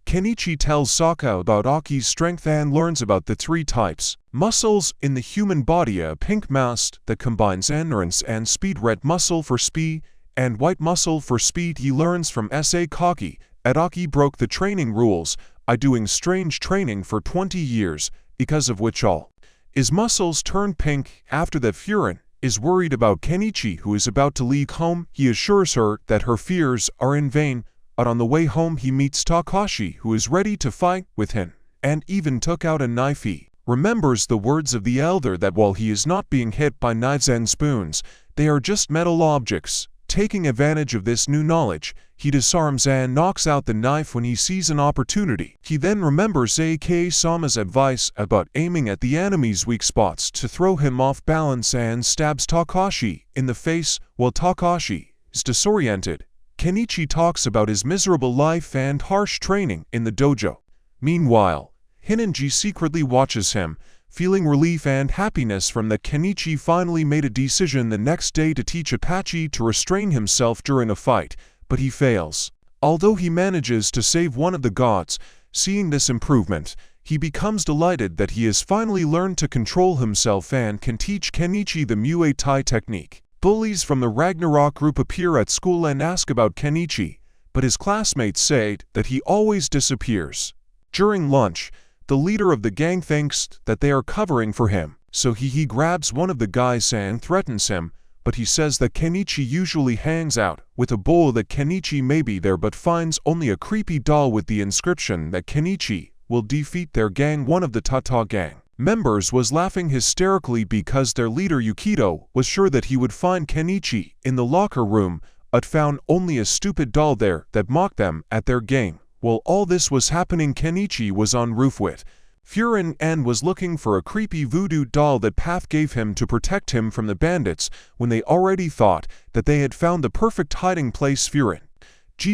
Speaker 1: KenIchi tells Saka about Aki's strength and learns about the three types. Muscles in the human body: a pink mass that combines endurance and speed, red muscle for speed, and white muscle for speed. He learns from S.A. Kaki that Aki broke the training rules by doing strange training for 20 years, because of which all his muscles turned pink. After that, Furin is worried about KenIchi, who is about to leave home. He assures her that her fears are in vain, but on the way home he meets Takashi, who is ready to fight with him, and even took out a knife. He remembers the words of the elder that while he is not being hit by knives and spoons, they are just metal objects. Taking advantage of this new knowledge, he disarms and knocks out the knife when he sees an opportunity. He then remembers Ake-sama's advice about aiming at the enemy's weak spots to throw him off balance and stabs Takashi in the face. While Takashi is disoriented, KenIchi talks about his miserable life and harsh training in the dojo. Meanwhile, Hinenji secretly watches him, feeling relief and happiness from that. KenIchi finally made a decision the next day to teach Apache to restrain himself during a fight, but he fails. Although he manages to save one of the gods, seeing this improvement, he becomes delighted that he has finally learned to control himself and can teach KenIchi the Muay Thai technique. Bullies from the Ragnarok group appear at school and ask about KenIchi, but his classmates say that he always disappears. During lunch, the leader of the gang thinks that they are covering for him, so he grabs one of the guys and threatens him, but he says that KenIchi usually hangs out with a bull, that KenIchi may be there but finds only a creepy doll with the inscription that KenIchi will defeat their gang. One of the Tata gang members was laughing hysterically because their leader Yukito was sure that he would find KenIchi in the locker room, but found only a stupid doll there that mocked them at their game. While all this was happening, KenIchi was on roof with Furin and was looking for a creepy voodoo doll that Path gave him to protect him from the bandits when they already thought that they had found the perfect hiding place. Furin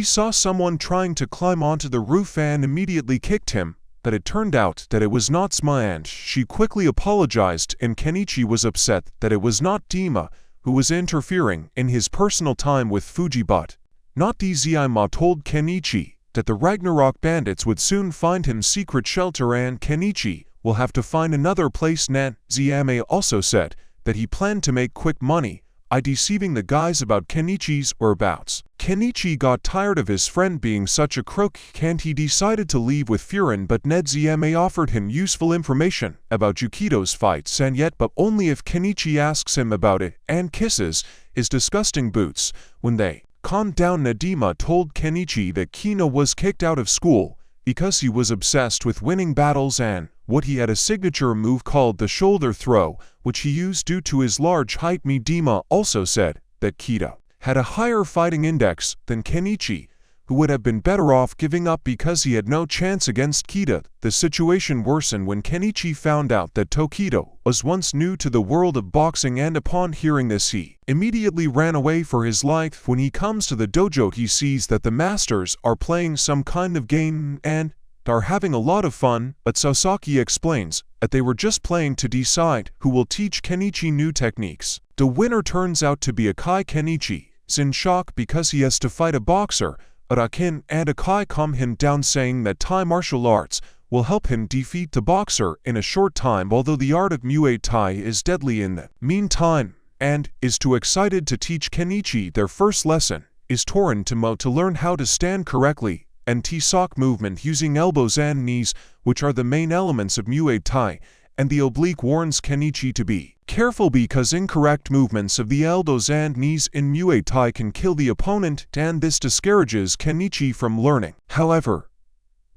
Speaker 1: saw someone trying to climb onto the roof and immediately kicked him, but it turned out that it was not Sma, and she quickly apologized, and KenIchi was upset that it was not Dima who was interfering in his personal time with Fuji, but not Dima told KenIchi that the Ragnarok bandits would soon find him secret shelter and KenIchi will have to find another place. Zame also said that he planned to make quick money by deceiving the guys about KenIchi's whereabouts. KenIchi got tired of his friend being such a crook and he decided to leave with Furin, but Zame offered him useful information about Yukito's fights, and yet but only if KenIchi asks him about it and kisses his disgusting boots. When they Calm down. Nadima told KenIchi that Kino was kicked out of school because he was obsessed with winning battles and what he had a signature move called the shoulder throw, which he used due to his large height. Midima also said that Kita had a higher fighting index than KenIchi, who would have been better off giving up because he had no chance against Kita. The situation worsened when KenIchi found out that Tokido was once new to the world of boxing, and upon hearing this he immediately ran away for his life. When he comes to the dojo, he sees that the masters are playing some kind of game and are having a lot of fun, but Sasaki explains that they were just playing to decide who will teach KenIchi new techniques. The winner turns out to be Akai. KenIchi is in shock because he has to fight a boxer, Arakin, and Akai calm him down, saying that Thai martial arts will help him defeat the boxer in a short time, although the art of Muay Thai is deadly in the meantime, and is too excited to teach KenIchi. Their first lesson is Torin to learn how to stand correctly and T-sock movement using elbows and knees, which are the main elements of Muay Thai, and the oblique warns KenIchi to be careful because incorrect movements of the elbows and knees in Muay Thai can kill the opponent, and this discourages KenIchi from learning. However,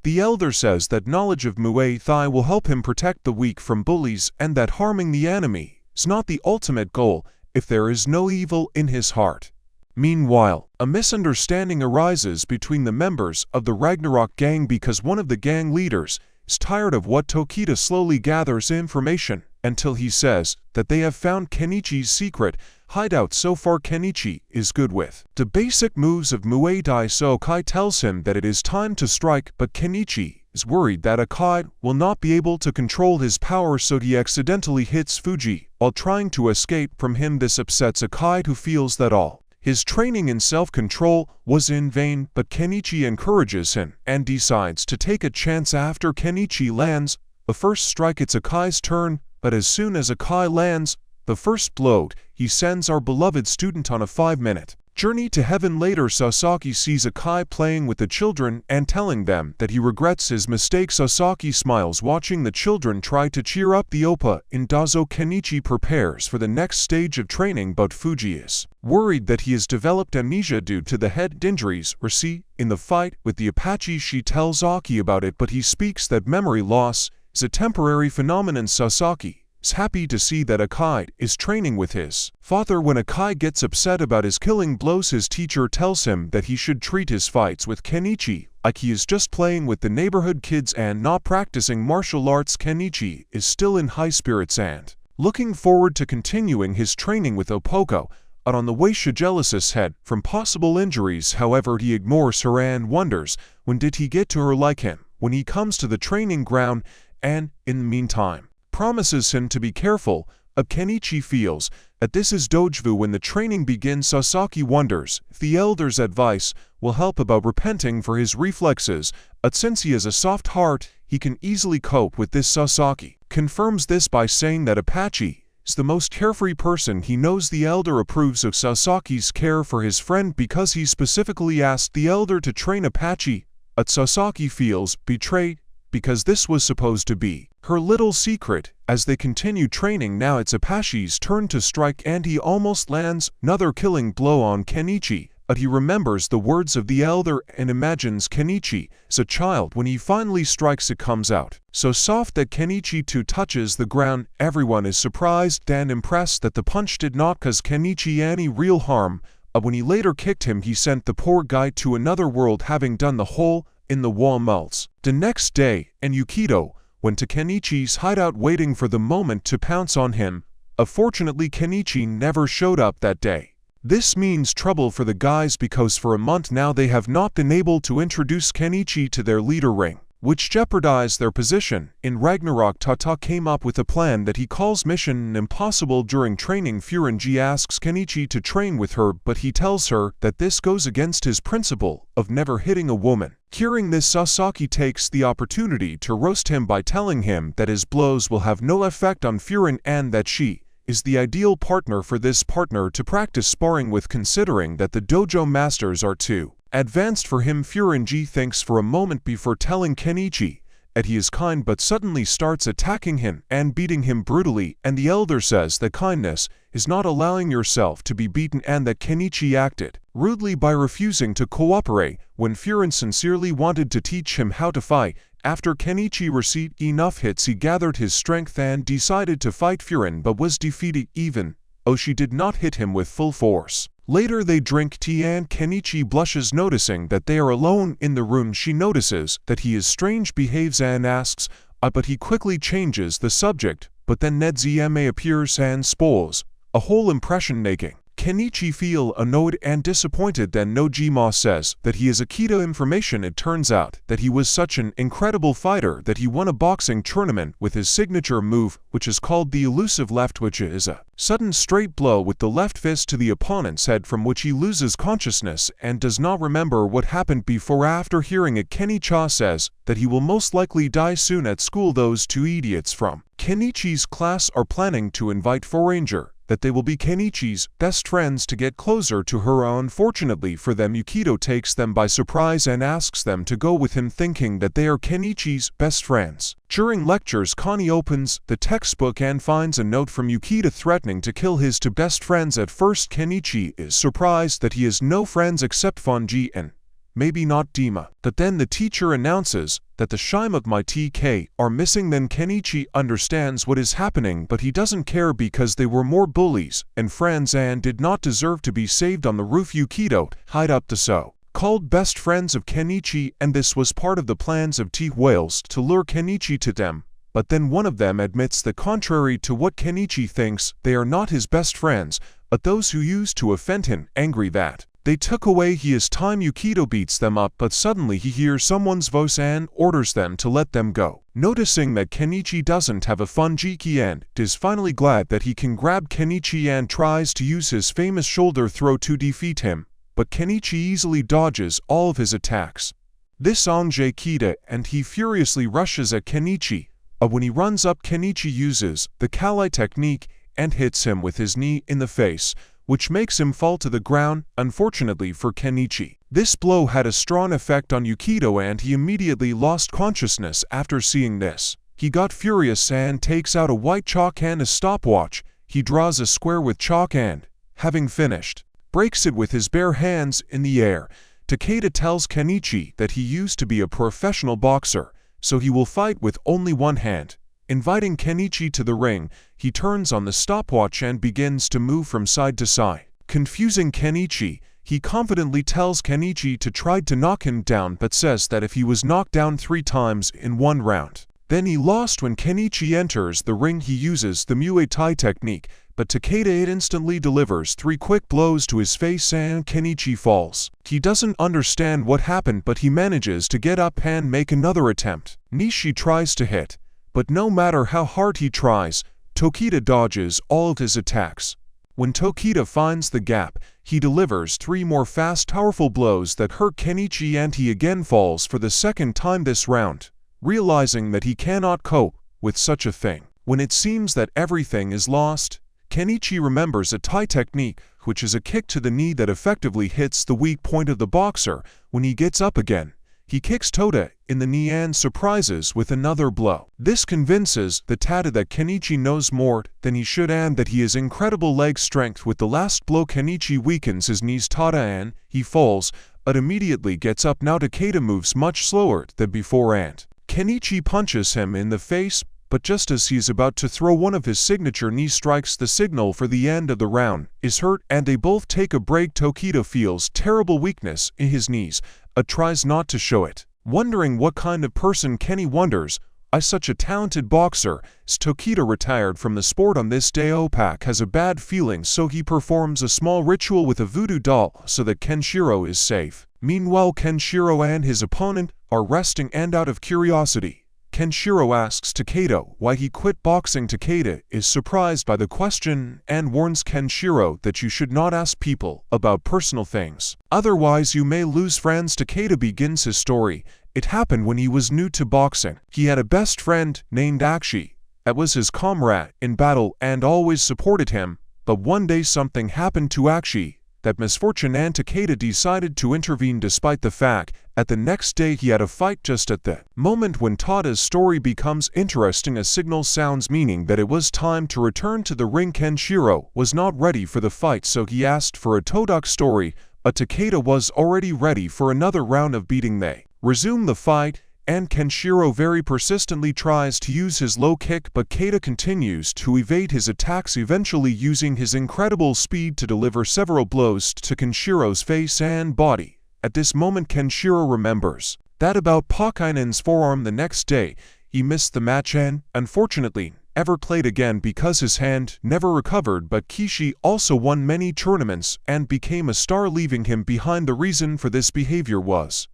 Speaker 1: the elder says that knowledge of Muay Thai will help him protect the weak from bullies, and that harming the enemy is not the ultimate goal if there is no evil in his heart. Meanwhile, a misunderstanding arises between the members of the Ragnarok gang because one of the gang leaders is tired of what Tokita slowly gathers information until he says that they have found KenIchi's secret hideout. So far, KenIchi is good with the basic moves of Muay Thai, so Akai tells him that it is time to strike, but KenIchi is worried that Akai will not be able to control his power, so he accidentally hits Fuji while trying to escape from him. This upsets Akai, who feels that all his training in self-control was in vain, but KenIchi encourages him and decides to take a chance. After KenIchi lands the first strike, it's Akai's turn, but as soon as Akai lands the first blow, he sends our beloved student on a 5-minute journey to heaven. Later, Sasaki sees Akai playing with the children and telling them that he regrets his mistake. Sasaki smiles watching the children try to cheer up the Oppa in Dazo. KenIchi prepares for the next stage of training, but Fuji is worried that he has developed amnesia due to the head injuries received in the fight with the Apache. She tells Aki about it, but he speaks that memory loss is a temporary phenomenon. Sasaki is happy to see that Akai is training with his father. When Akai gets upset about his killing blows, his teacher tells him that he should treat his fights with KenIchi like he is just playing with the neighborhood kids and not practicing martial arts. KenIchi is still in high spirits and looking forward to continuing his training with Opoko, but on the way she jealouses head from possible injuries. However, he ignores her and wonders when did he get to her like him when he comes to the training ground, and in the meantime promises him to be careful. KenIchi feels that this is dojo when the training begins. Sasaki wonders if the elder's advice will help about repenting for his reflexes, but since he has a soft heart, he can easily cope with this. Sasaki confirms this by saying that Apache is the most carefree person he knows. The elder approves of Sasaki's care for his friend because he specifically asked the elder to train Apache, but Sasaki feels betrayed because this was supposed to be her little secret. As they continue training, now it's Apache's turn to strike, and he almost lands another killing blow on KenIchi, but he remembers the words of the elder and imagines KenIchi as a child. When he finally strikes, it comes out so soft that KenIchi too touches the ground. Everyone is surprised and impressed that the punch did not cause KenIchi any real harm, but when he later kicked him, he sent the poor guy to another world, having done the hole in the wall melts. The next day, and Yukito went to KenIchi's hideout waiting for the moment to pounce on him. Unfortunately, KenIchi never showed up that day. This means trouble for the guys because for a month now they have not been able to introduce KenIchi to their leader ring, which jeopardized their position. In Ragnarok, Tata came up with a plan that he calls Mission Impossible. During training, Furanji asks KenIchi to train with her, but he tells her that this goes against his principle of never hitting a woman. Hearing this, Sasaki takes the opportunity to roast him by telling him that his blows will have no effect on Furan and that she is the ideal partner for this partner to practice sparring with, considering that the dojo masters are too advanced for him. Furanji thinks for a moment before telling KenIchi that he is kind, but suddenly starts attacking him and beating him brutally, and the elder says that kindness is not allowing yourself to be beaten and that KenIchi acted rudely by refusing to cooperate when Furin sincerely wanted to teach him how to fight. After KenIchi received enough hits, he gathered his strength and decided to fight Furin, but was defeated even though she did not hit him with full force. Later they drink tea and KenIchi blushes, noticing that they are alone in the room. She notices that he is strange, behaves and asks, but he quickly changes the subject. But then Nedzma appears and spoils a whole impression, making KenIchi feel annoyed and disappointed. Then Nojima says that he is Akita information. It turns out that he was such an incredible fighter that he won a boxing tournament with his signature move, which is called the elusive left, which is a sudden straight blow with the left fist to the opponent's head, from which he loses consciousness and does not remember what happened before. After hearing it, KenIchi says that he will most likely die soon at school. Those two idiots from KenIchi's class are planning to invite Foranger, that they will be KenIchi's best friends, to get closer to her. Unfortunately for them, Yukito takes them by surprise and asks them to go with him, thinking that they are KenIchi's best friends. During lectures, Connie opens the textbook and finds a note from Yukito threatening to kill his two best friends. At first, KenIchi is surprised that he has no friends except Fonji and maybe not Dima. But then the teacher announces that the Shimok TK are missing. Then KenIchi understands what is happening, but he doesn't care because they were more bullies and friends and did not deserve to be saved. On the roof, Yukito hide up the so-called best friends of KenIchi, and this was part of the plans of T Whales to lure KenIchi to them. But then one of them admits that contrary to what KenIchi thinks, they are not his best friends, but those who used to offend him. Angry that they took away his time, Yukito beats them up, but suddenly he hears someone's voice and orders them to let them go. Noticing that KenIchi doesn't have a Funjiki and is finally glad that he can grab KenIchi and tries to use his famous shoulder throw to defeat him, but KenIchi easily dodges all of his attacks. This Ange Kita, and he furiously rushes at KenIchi. When he runs up, KenIchi uses the Kalai technique and hits him with his knee in the face, which makes him fall to the ground. Unfortunately for KenIchi, this blow had a strong effect on Yukito and he immediately lost consciousness. After seeing this, he got furious and takes out a white chalk and a stopwatch. He draws a square with chalk and, having finished, breaks it with his bare hands in the air. Takeda tells KenIchi that he used to be a professional boxer, so he will fight with only one hand. Inviting KenIchi to the ring, he turns on the stopwatch and begins to move from side to side. Confusing KenIchi, he confidently tells KenIchi to try to knock him down, but says that if he was knocked down 3 times in one round, then he lost. When KenIchi enters the ring, he uses the Muay Thai technique, but Takeda instantly delivers 3 quick blows to his face and KenIchi falls. He doesn't understand what happened, but he manages to get up and make another attempt. Nishi tries to hit, but no matter how hard he tries, Tokita dodges all of his attacks. When Tokita finds the gap, he delivers 3 more fast, powerful blows that hurt KenIchi and he again falls for the second time this round, realizing that he cannot cope with such a thing. When it seems that everything is lost, KenIchi remembers a Thai technique, which is a kick to the knee that effectively hits the weak point of the boxer. When he gets up again, he kicks Tota in the knee and surprises with another blow. This convinces the Tada that KenIchi knows more than he should and that he has incredible leg strength. With the last blow, KenIchi weakens his knees Tada and he falls, but immediately gets up. Now Takeda moves much slower than before and KenIchi punches him in the face, but just as he is about to throw one of his signature knee strikes, the signal for the end of the round is heard and they both take a break. Tokita feels terrible weakness in his knees, tries not to show it. Wondering what kind of person Kenny wonders, such a talented boxer, Tokita retired from the sport on this day. Opak has a bad feeling, so he performs a small ritual with a voodoo doll so that Kenshiro is safe. Meanwhile, Kenshiro and his opponent are resting, and out of curiosity, Kenshiro asks Takeda why he quit boxing. Takeda is surprised by the question and warns Kenshiro that you should not ask people about personal things, otherwise you may lose friends. Takeda begins his story. It happened when he was new to boxing. He had a best friend named Akshi that was his comrade in battle and always supported him, but one day something happened to Akshi that misfortune, and Takeda decided to intervene despite the fact that the next day he had a fight. Just at the moment when Tada's story becomes interesting, a signal sounds, meaning that it was time to return to the ring. Kenshiro was not ready for the fight, so he asked for a Todok story, Takeda was already ready for another round of beating. They resume the fight, and Kenshiro very persistently tries to use his low kick, but Keita continues to evade his attacks, eventually using his incredible speed to deliver several blows to Kenshiro's face and body. At this moment, Kenshiro remembers that about Pakainen's forearm. The next day, he missed the match and, unfortunately, ever played again because his hand never recovered, but Kishi also won many tournaments and became a star, leaving him behind. The reason for this behavior was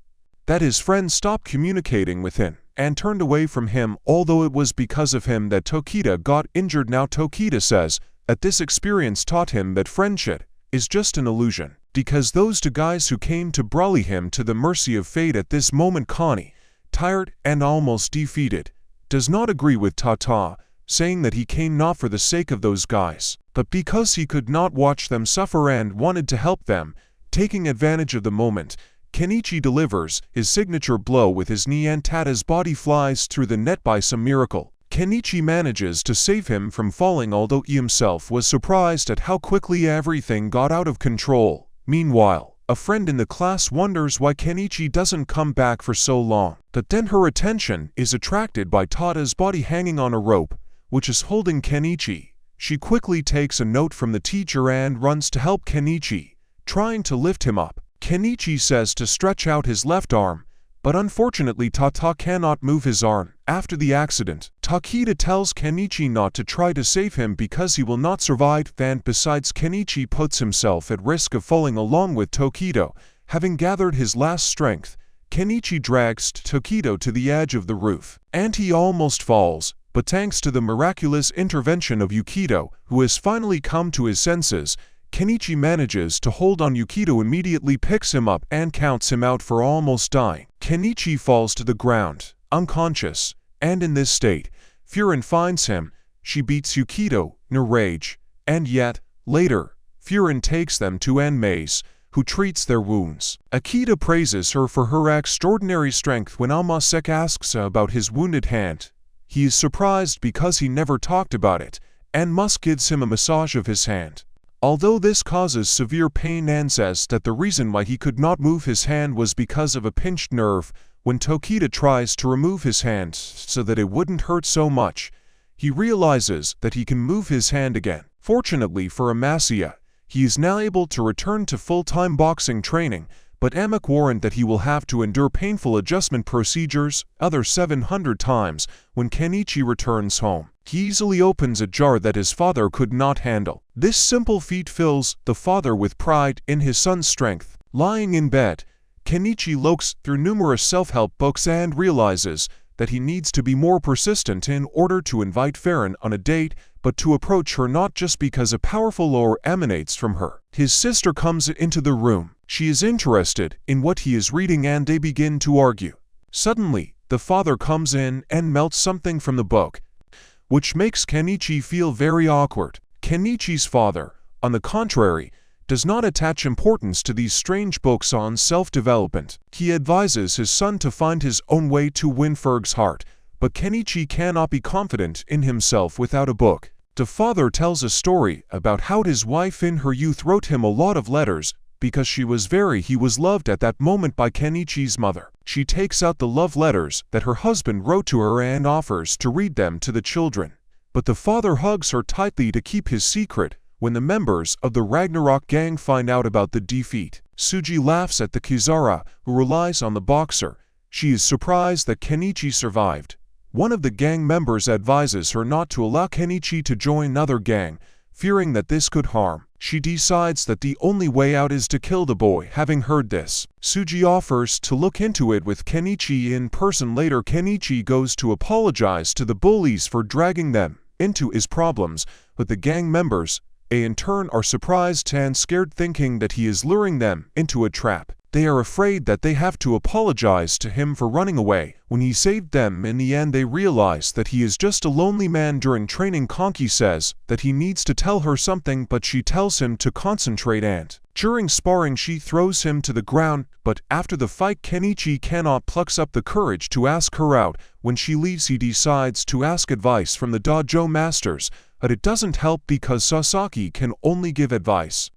Speaker 1: that his friends stopped communicating with him and turned away from him, although it was because of him that Tokita got injured. Now Tokita says that this experience taught him that friendship is just an illusion, because those two guys who came to bully him to the mercy of fate. At this moment, Connie, tired and almost defeated, does not agree with Tata, saying that he came not for the sake of those guys, but because he could not watch them suffer and wanted to help them. Taking advantage of the moment, KenIchi delivers his signature blow with his knee and Tata's body flies through the net. By some miracle, KenIchi manages to save him from falling, although he himself was surprised at how quickly everything got out of control. Meanwhile, a friend in the class wonders why KenIchi doesn't come back for so long, but then her attention is attracted by Tata's body hanging on a rope, which is holding KenIchi. She quickly takes a note from the teacher and runs to help KenIchi, trying to lift him up. KenIchi says to stretch out his left arm, but unfortunately Tata cannot move his arm. After the accident, Takeda tells KenIchi not to try to save him because he will not survive, and besides, KenIchi puts himself at risk of falling along with Tokido. Having gathered his last strength, KenIchi drags Tokido to the edge of the roof, and he almost falls, but thanks to the miraculous intervention of Yukido, who has finally come to his senses, KenIchi manages to hold on. Yukido immediately picks him up and counts him out for almost dying. KenIchi falls to the ground, unconscious, and in this state, Furin finds him. She beats Yukido in a rage, and yet, later, Furin takes them to Anme's, who treats their wounds. Akita praises her for her extraordinary strength. When Amasek asks about his wounded hand, he is surprised because he never talked about it, and Musk gives him a massage of his hand. Although this causes severe pain, and says that the reason why he could not move his hand was because of a pinched nerve. When Tokita tries to remove his hand so that it wouldn't hurt so much, he realizes that he can move his hand again. Fortunately for Amasia, he is now able to return to full-time boxing training, but Amak warned that he will have to endure painful adjustment procedures other 700 times. When KenIchi returns home, he easily opens a jar that his father could not handle. This simple feat fills the father with pride in his son's strength. Lying in bed, KenIchi looks through numerous self-help books and realizes that he needs to be more persistent in order to invite Farron on a date, but to approach her not just because a powerful lure emanates from her. His sister comes into the room. She is interested in what he is reading and they begin to argue. Suddenly, the father comes in and melts something from the book, which makes KenIchi feel very awkward. KenIchi's father, on the contrary, does not attach importance to these strange books on self-development. He advises his son to find his own way to win Ferg's heart, but KenIchi cannot be confident in himself without a book. The father tells a story about how his wife in her youth wrote him a lot of letters because he was loved at that moment by KenIchi's mother. She takes out the love letters that her husband wrote to her and offers to read them to the children. But the father hugs her tightly to keep his secret. When the members of the Ragnarok gang find out about the defeat, Suji laughs at the Kizara, who relies on the boxer. She is surprised that KenIchi survived. One of the gang members advises her not to allow KenIchi to join another gang, fearing that this could harm. She decides that the only way out is to kill the boy. Having heard this, Suji offers to look into it with KenIchi in person. Later, KenIchi goes to apologize to the bullies for dragging them into his problems, but the gang members, in turn, are surprised and scared, thinking that he is luring them into a trap. They are afraid that they have to apologize to him for running away. When he saved them, in the end they realize that he is just a lonely man. During training, Konki says that he needs to tell her something, but she tells him to concentrate, and during sparring she throws him to the ground. But after the fight, KenIchi cannot pluck up the courage to ask her out. When she leaves, he decides to ask advice from the dojo masters, but it doesn't help because Sasaki can only give advice.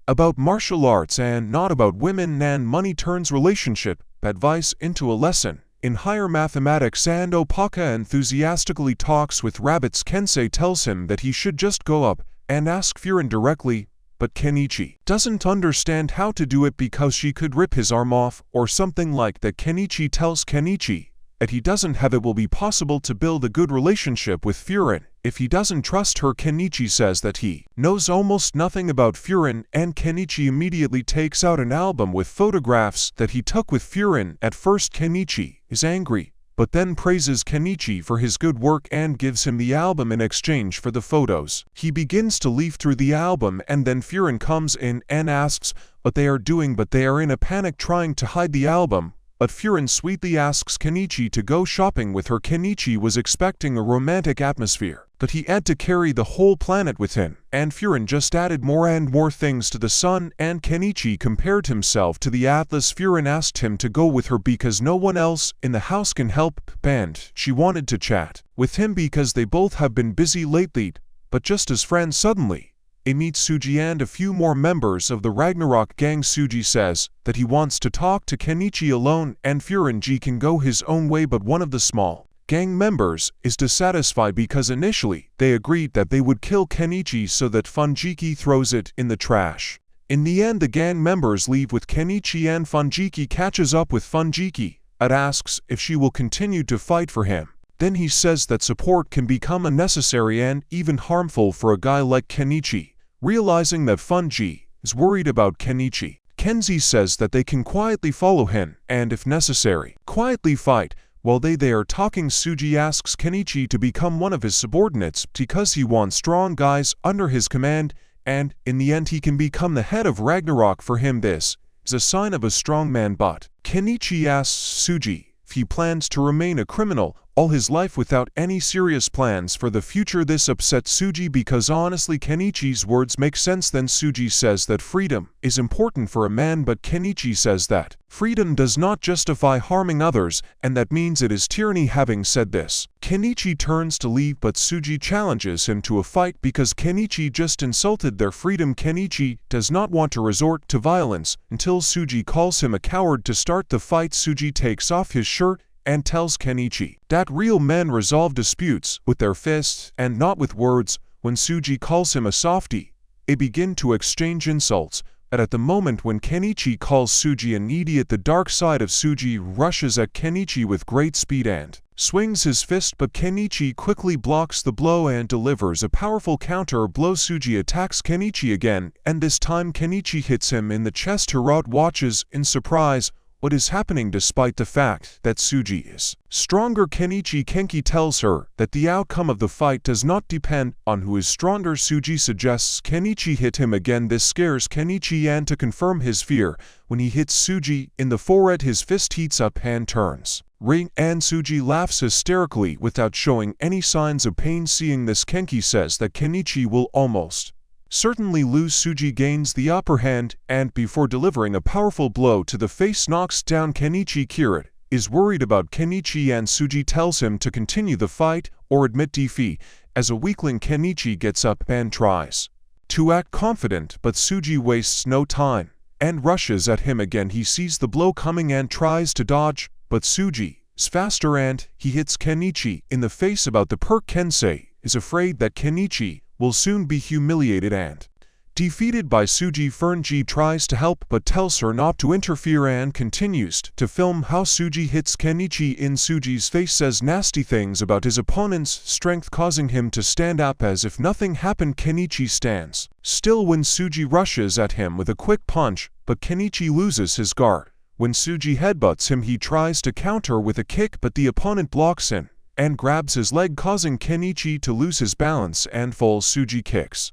Speaker 1: about martial arts and not about women, and money turns relationship advice into a lesson in higher mathematics, and Opaka enthusiastically talks with rabbits. Kensei tells him that he should just go up and ask Furin directly, but KenIchi doesn't understand how to do it because she could rip his arm off or something like that. KenIchi tells KenIchi that he doesn't have it will be possible to build a good relationship with Furin if he doesn't trust her. KenIchi says that he knows almost nothing about Furin, and KenIchi immediately takes out an album with photographs that he took with Furin. At first KenIchi is angry, but then praises KenIchi for his good work and gives him the album in exchange for the photos. He begins to leaf through the album, and then Furin comes in and asks what they are doing, but they are in a panic trying to hide the album. But Furin sweetly asks KenIchi to go shopping with her. KenIchi was expecting a romantic atmosphere, but he had to carry the whole planet with him, and Furin just added more and more things to the sun, and KenIchi compared himself to the Atlas. Furin asked him to go with her because no one else in the house can help, and she wanted to chat with him because they both have been busy lately. But just as friends, suddenly they meet Suji and a few more members of the Ragnarok gang. Suji says that he wants to talk to KenIchi alone, and Furin can go his own way, but one of the small gang members is dissatisfied because initially they agreed that they would kill KenIchi so that Funjiki throws it in the trash. In the end, the gang members leave with KenIchi, and Funjiki catches up with Funjiki and asks if she will continue to fight for him. Then he says that support can become unnecessary and even harmful for a guy like KenIchi. Realizing that Funji is worried about KenIchi, Kenzie says that they can quietly follow him and, if necessary, quietly fight. While they are talking, Suji asks KenIchi to become one of his subordinates because he wants strong guys under his command, and in the end he can become the head of Ragnarok. For him, this is a sign of a strong man, but KenIchi asks Suji if he plans to remain a criminal all his life without any serious plans for the future. This upsets Suji because honestly KenIchi's words make sense. Then Suji says that freedom is important for a man, but KenIchi says that freedom does not justify harming others, and that means it is tyranny. Having said this, KenIchi turns to leave, but Suji challenges him to a fight because KenIchi just insulted their freedom. KenIchi does not want to resort to violence until Suji calls him a coward to start the fight. Suji takes off his shirt and tells KenIchi that real men resolve disputes with their fists and not with words. When Suji calls him a softie, they begin to exchange insults. But at the moment when KenIchi calls Suji an idiot, the dark side of Suji rushes at KenIchi with great speed and swings his fist, but KenIchi quickly blocks the blow and delivers a powerful counter blow. Suji attacks KenIchi again, and this time KenIchi hits him in the chest. Hirot watches in surprise what is happening despite the fact that Suji is stronger. Kenki tells her that the outcome of the fight does not depend on who is stronger. Suji suggests KenIchi hit him again. This scares KenIchi, and to confirm his fear, when he hits Suji in the forehead, his fist heats up and turns ring, and Suji laughs hysterically without showing any signs of pain. Seeing this, Kenki says that KenIchi will almost certainly lose. Suji gains the upper hand, and before delivering a powerful blow to the face, knocks down KenIchi. Kirit is worried about KenIchi, and Suji tells him to continue the fight or admit defeat. As a weakling, KenIchi gets up and tries to act confident, but Suji wastes no time and rushes at him again. He sees the blow coming and tries to dodge, but Suji is faster and he hits KenIchi in the face. About the perk, Kensei is afraid that KenIchi will soon be humiliated and defeated by Suji. Fernji tries to help but tells her not to interfere and continues to film how Suji hits KenIchi in Suji's face, says nasty things about his opponent's strength, causing him to stand up as if nothing happened. KenIchi stands still when Suji rushes at him with a quick punch, but KenIchi loses his guard. When Suji headbutts him, he tries to counter with a kick, but the opponent blocks him and grabs his leg, causing KenIchi to lose his balance and fall. Suji kicks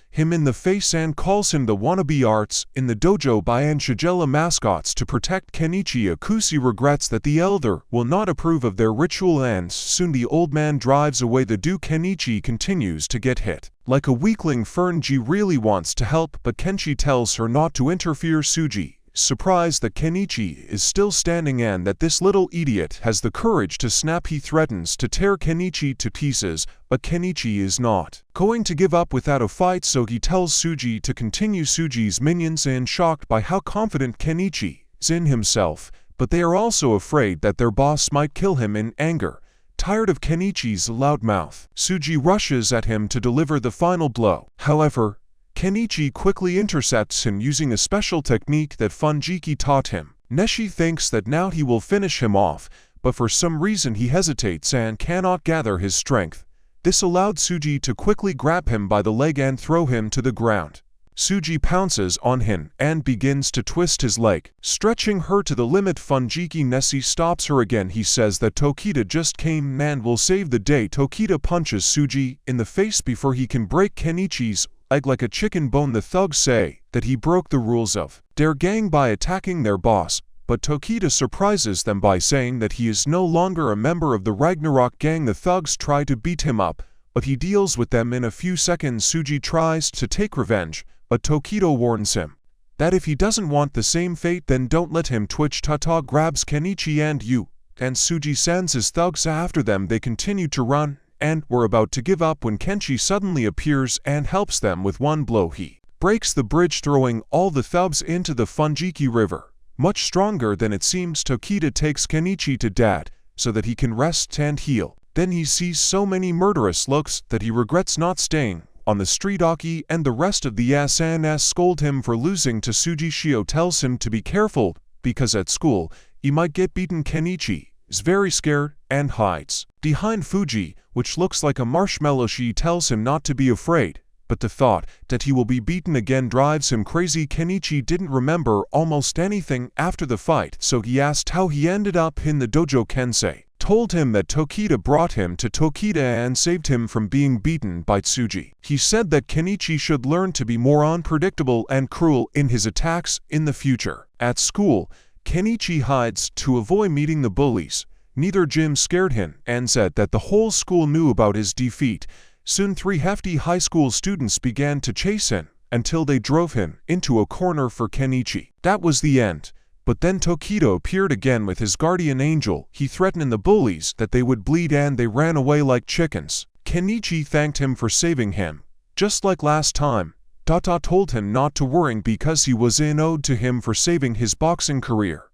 Speaker 1: him in the face and calls him the wannabe arts in the dojo by and Shigella mascots to protect KenIchi. Akushi regrets that the elder will not approve of their ritual, and soon the old man drives away. The KenIchi continues to get hit like a weakling. Fernji really wants to help, but Kenshi tells her not to interfere. Suji surprised that KenIchi is still standing and that this little idiot has the courage to snap. He threatens to tear KenIchi to pieces, but KenIchi is not going to give up without a fight, so he tells Suji to continue. Suji's minions are shocked by how confident KenIchi is in himself, but they are also afraid that their boss might kill him in anger. Tired of KenIchi's loud mouth, Suji rushes at him to deliver the final blow. However, KenIchi quickly intercepts him using a special technique that Funjiki taught him. Neshi thinks that now he will finish him off, but for some reason he hesitates and cannot gather his strength. This allowed Suji to quickly grab him by the leg and throw him to the ground. Suji pounces on him and begins to twist his leg, stretching her to the limit. Funjiki Neshi stops her again. He says that Tokita just came and will save the day. Tokita punches Suji in the face before he can break KenIchi's leg like a chicken bone. The thugs say that he broke the rules of their gang by attacking their boss, but Tokita surprises them by saying that he is no longer a member of the Ragnarok gang. The thugs try to beat him up, but he deals with them in a few seconds. Suji tries to take revenge, but Tokita warns him that if he doesn't want the same fate, then don't let him twitch. Tata grabs KenIchi and Suji sends his thugs after them. They continue to run and were about to give up when Kenshi suddenly appears and helps them with one blow. He breaks the bridge, throwing all the thugs into the Funjiki River. Much stronger than it seems, Tokita takes KenIchi to dad so that he can rest and heal. Then he sees so many murderous looks that he regrets not staying on the street. Aki and the rest of the SNS scold him for losing to Suji. Shio tells him to be careful because at school he might get beaten. KenIchi is very scared and hides behind Fuji, which looks like a marshmallow. She tells him not to be afraid, but the thought that he will be beaten again drives him crazy. KenIchi didn't remember almost anything after the fight, so he asked how he ended up in the dojo. Kensei told him that Tokita brought him to Tokita and saved him from being beaten by Tsuji. He said that KenIchi should learn to be more unpredictable and cruel in his attacks in the future. At school, KenIchi hides to avoid meeting the bullies. Neither gym scared him and said that the whole school knew about his defeat. Soon 3 hefty high school students began to chase him until they drove him into a corner for KenIchi. That was the end. But then Tokita appeared again with his guardian angel. He threatened the bullies that they would bleed and they ran away like chickens. KenIchi thanked him for saving him. Just like last time, Tata told him not to worry because he was in owed to him for saving his boxing career.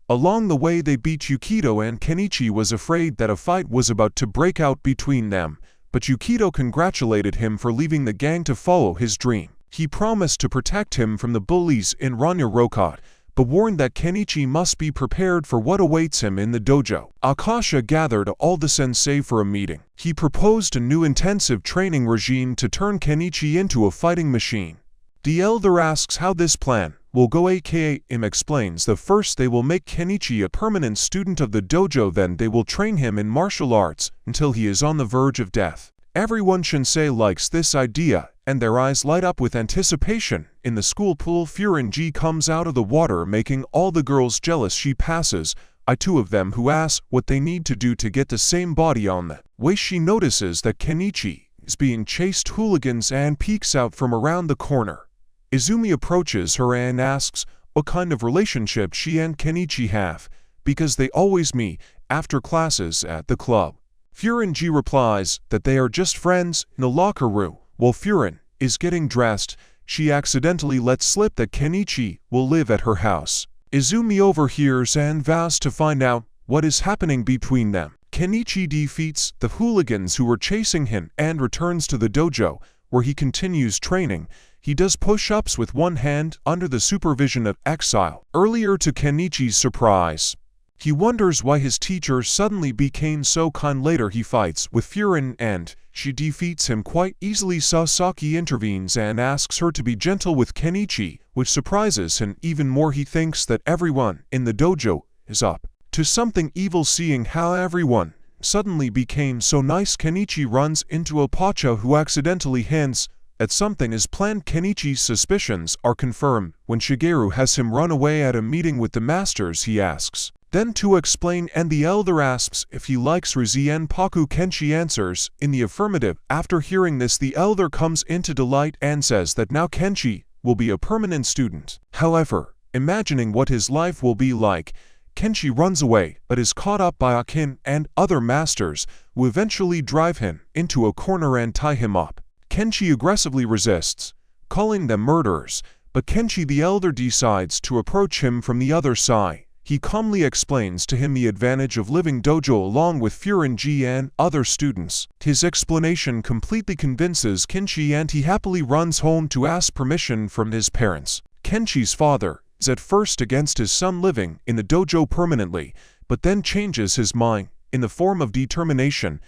Speaker 1: Along the way they beat Yukito and KenIchi was afraid that a fight was about to break out between them, but Yukito congratulated him for leaving the gang to follow his dream. He promised to protect him from the bullies in Ranya Rokat, but warned that KenIchi must be prepared for what awaits him in the dojo. Akasha gathered all the sensei for a meeting. He proposed a new intensive training regime to turn KenIchi into a fighting machine. The elder asks how this plan will go. Aka Im explains that first they will make KenIchi a permanent student of the dojo, then they will train him in martial arts until he is on the verge of death. Everyone Shinsei likes this idea, and their eyes light up with anticipation. In the school pool, Furinji comes out of the water, making all the girls jealous. She passes two of them who ask what they need to do to get the same body on the way. She notices that KenIchi is being chased hooligans and peeks out from around the corner. Izumi approaches her and asks what kind of relationship she and KenIchi have, because they always meet after classes at the club. Furinji replies that they are just friends in the locker room. While Furin is getting dressed, she accidentally lets slip that KenIchi will live at her house. Izumi overhears and vows to find out what is happening between them. KenIchi defeats the hooligans who were chasing him and returns to the dojo, where he continues training. He does push-ups with one hand under the supervision of Exile. Earlier, to KenIchi's surprise, he wonders why his teacher suddenly became so kind. Later he fights with Furin and she defeats him quite easily. Sasaki intervenes and asks her to be gentle with KenIchi, which surprises him even more. He thinks that everyone in the dojo is up to something evil. Seeing how everyone suddenly became so nice, KenIchi runs into a Pacha who accidentally hints that something is planned. KenIchi's suspicions are confirmed when Shigeru has him run away at a meeting with the masters. He asks then to explain, and the elder asks if he likes Rizien Paku. Kenshi answers in the affirmative. After hearing this, the elder comes into delight and says that now Kenshi will be a permanent student. However, Imagining what his life will be like, KenIchi runs away but is caught up by Akin and other masters, who eventually drive him into a corner and tie him up. KenIchi aggressively resists, calling them murderers, but KenIchi the Elder decides to approach him from the other side. He calmly explains to him the advantage of living dojo along with Furin-ji and other students. His explanation completely convinces KenIchi and he happily runs home to ask permission from his parents. KenIchi's father is at first against his son living in the dojo permanently, but then changes his mind in the form of determination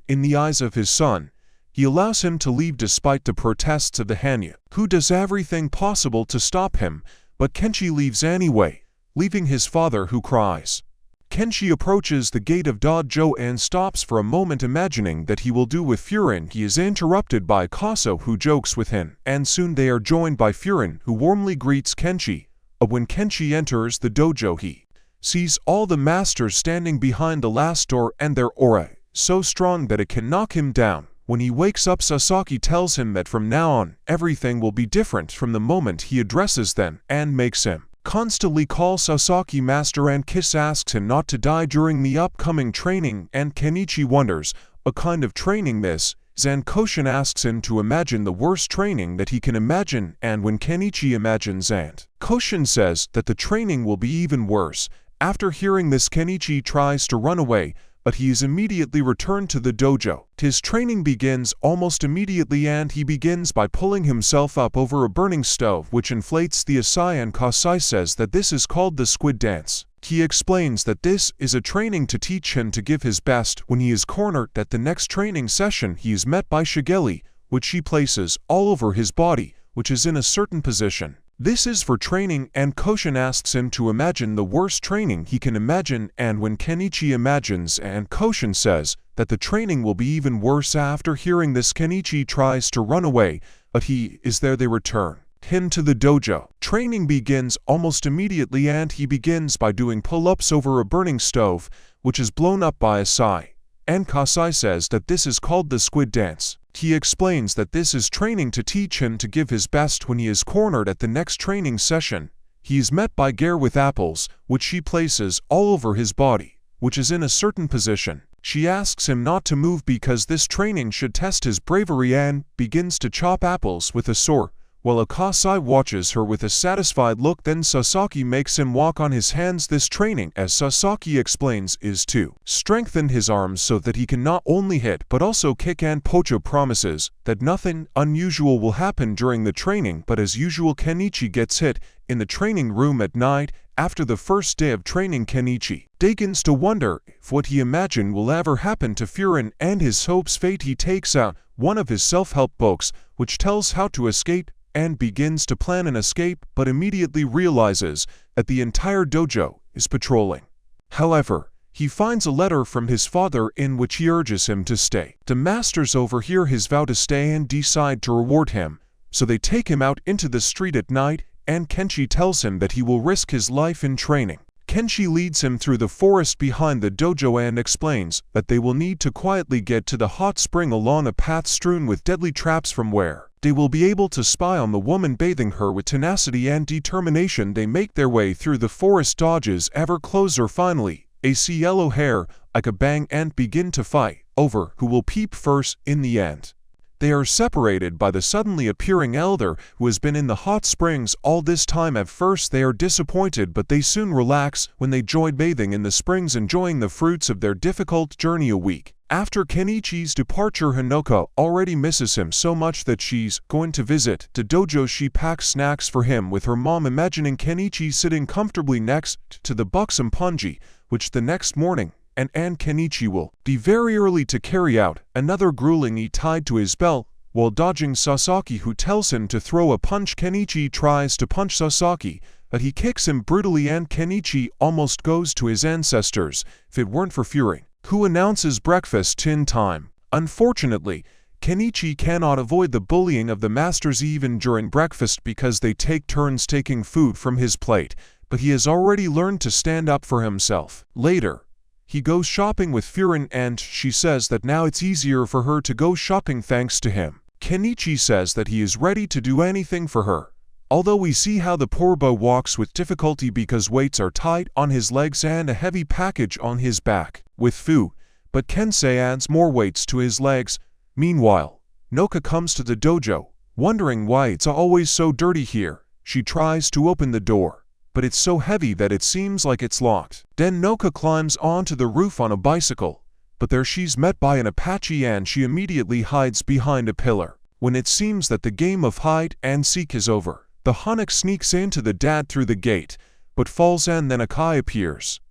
Speaker 1: in the eyes of his son. He allows him to leave despite the protests of the Hanyu, who does everything possible to stop him, but KenIchi leaves anyway, leaving his father who cries. KenIchi approaches the gate of dojo and stops for a moment imagining that he will do with Furin. He is interrupted by Kaso who jokes with him, and soon they are joined by Furin who warmly greets KenIchi. When KenIchi enters the dojo he sees all the masters standing behind the last door and their aura so strong that it can knock him down. When he wakes up, Sasaki tells him that from now on, everything will be different from the moment he addresses them and makes him constantly call Sasaki master, and Kiss asks him not to die during the upcoming training, and KenIchi wonders what kind of training this is, and Koshin asks him to imagine the worst training that he can imagine, and when KenIchi imagines and Koshin says that the training will be even worse. After hearing this, KenIchi tries to run away, but he is immediately returned to the dojo. His training begins almost immediately and he begins by pulling himself up over a burning stove which inflates the Asai, and Kasai says that this is called the squid dance. He explains that this is a training to teach him to give his best. When he is cornered at the next training session, he is met by Shigeli, which she places all over his body, which is in a certain position. This is for training, and Koshin asks him to imagine the worst training he can imagine, and when KenIchi imagines and Koshin says that the training will be even worse. After hearing this, KenIchi tries to run away, but he is there. They return him to the dojo. Training begins almost immediately and he begins by doing pull-ups over a burning stove, which is blown up by Asai, and Kasai says that this is called the squid dance. He explains that this is training to teach him to give his best. When he is cornered at the next training session, he is met by Gare with apples, which she places all over his body, which is in a certain position. She asks him not to move because this training should test his bravery, and begins to chop apples with a sword, while Akasai watches her with a satisfied look. Then Sasaki makes him walk on his hands. This training, as Sasaki explains, is to strengthen his arms so that he can not only hit but also kick, and Pocho promises that nothing unusual will happen during the training, but as usual KenIchi gets hit in the training room at night. After the first day of training, KenIchi begins to wonder if what he imagined will ever happen to Furin and his hopes fate. He takes out one of his self-help books which tells how to escape and begins to plan an escape, but immediately realizes that the entire dojo is patrolling. However, he finds a letter from his father in which he urges him to stay. The masters overhear his vow to stay and decide to reward him, so they take him out into the street at night, and KenIchi tells him that he will risk his life in training. KenIchi leads him through the forest behind the dojo and explains that they will need to quietly get to the hot spring along a path strewn with deadly traps, from where they will be able to spy on the woman bathing her. With tenacity and determination they make their way through the forest, dodges ever closer. Finally, they see yellow hair like a bang and begin to fight over who will peep first. In the end, they are separated by the suddenly appearing elder who has been in the hot springs all this time. At first they are disappointed, but they soon relax when they join bathing in the springs, enjoying the fruits of their difficult journey. A week after KenIchi's departure, Hanoko already misses him so much that she's going to visit the dojo. She packs snacks for him with her mom, imagining KenIchi sitting comfortably next to the buxom Punji, which the next morning and KenIchi will be very early to carry out another grueling eat tied to his belt while dodging Sasaki, who tells him to throw a punch. KenIchi tries to punch Sasaki, but he kicks him brutally, and KenIchi almost goes to his ancestors if it weren't for Fury, who announces breakfast in time. Unfortunately, KenIchi cannot avoid the bullying of the masters even during breakfast because they take turns taking food from his plate, but he has already learned to stand up for himself. Later, he goes shopping with Furin, and she says that now it's easier for her to go shopping thanks to him. KenIchi says that he is ready to do anything for her, Although we see how the poor boy walks with difficulty because weights are tight on his legs and a heavy package on his back with food, but Kensei adds more weights to his legs. Meanwhile, Noka comes to the dojo, wondering why it's always so dirty here. She tries to open the door, but it's so heavy that it seems like it's locked. Then Noka climbs onto the roof on a bicycle, but there she's met by an Apache and she immediately hides behind a pillar. When it seems that the game of hide and seek is over, the Hanok sneaks into the dad through the gate, but falls and then Akai appears.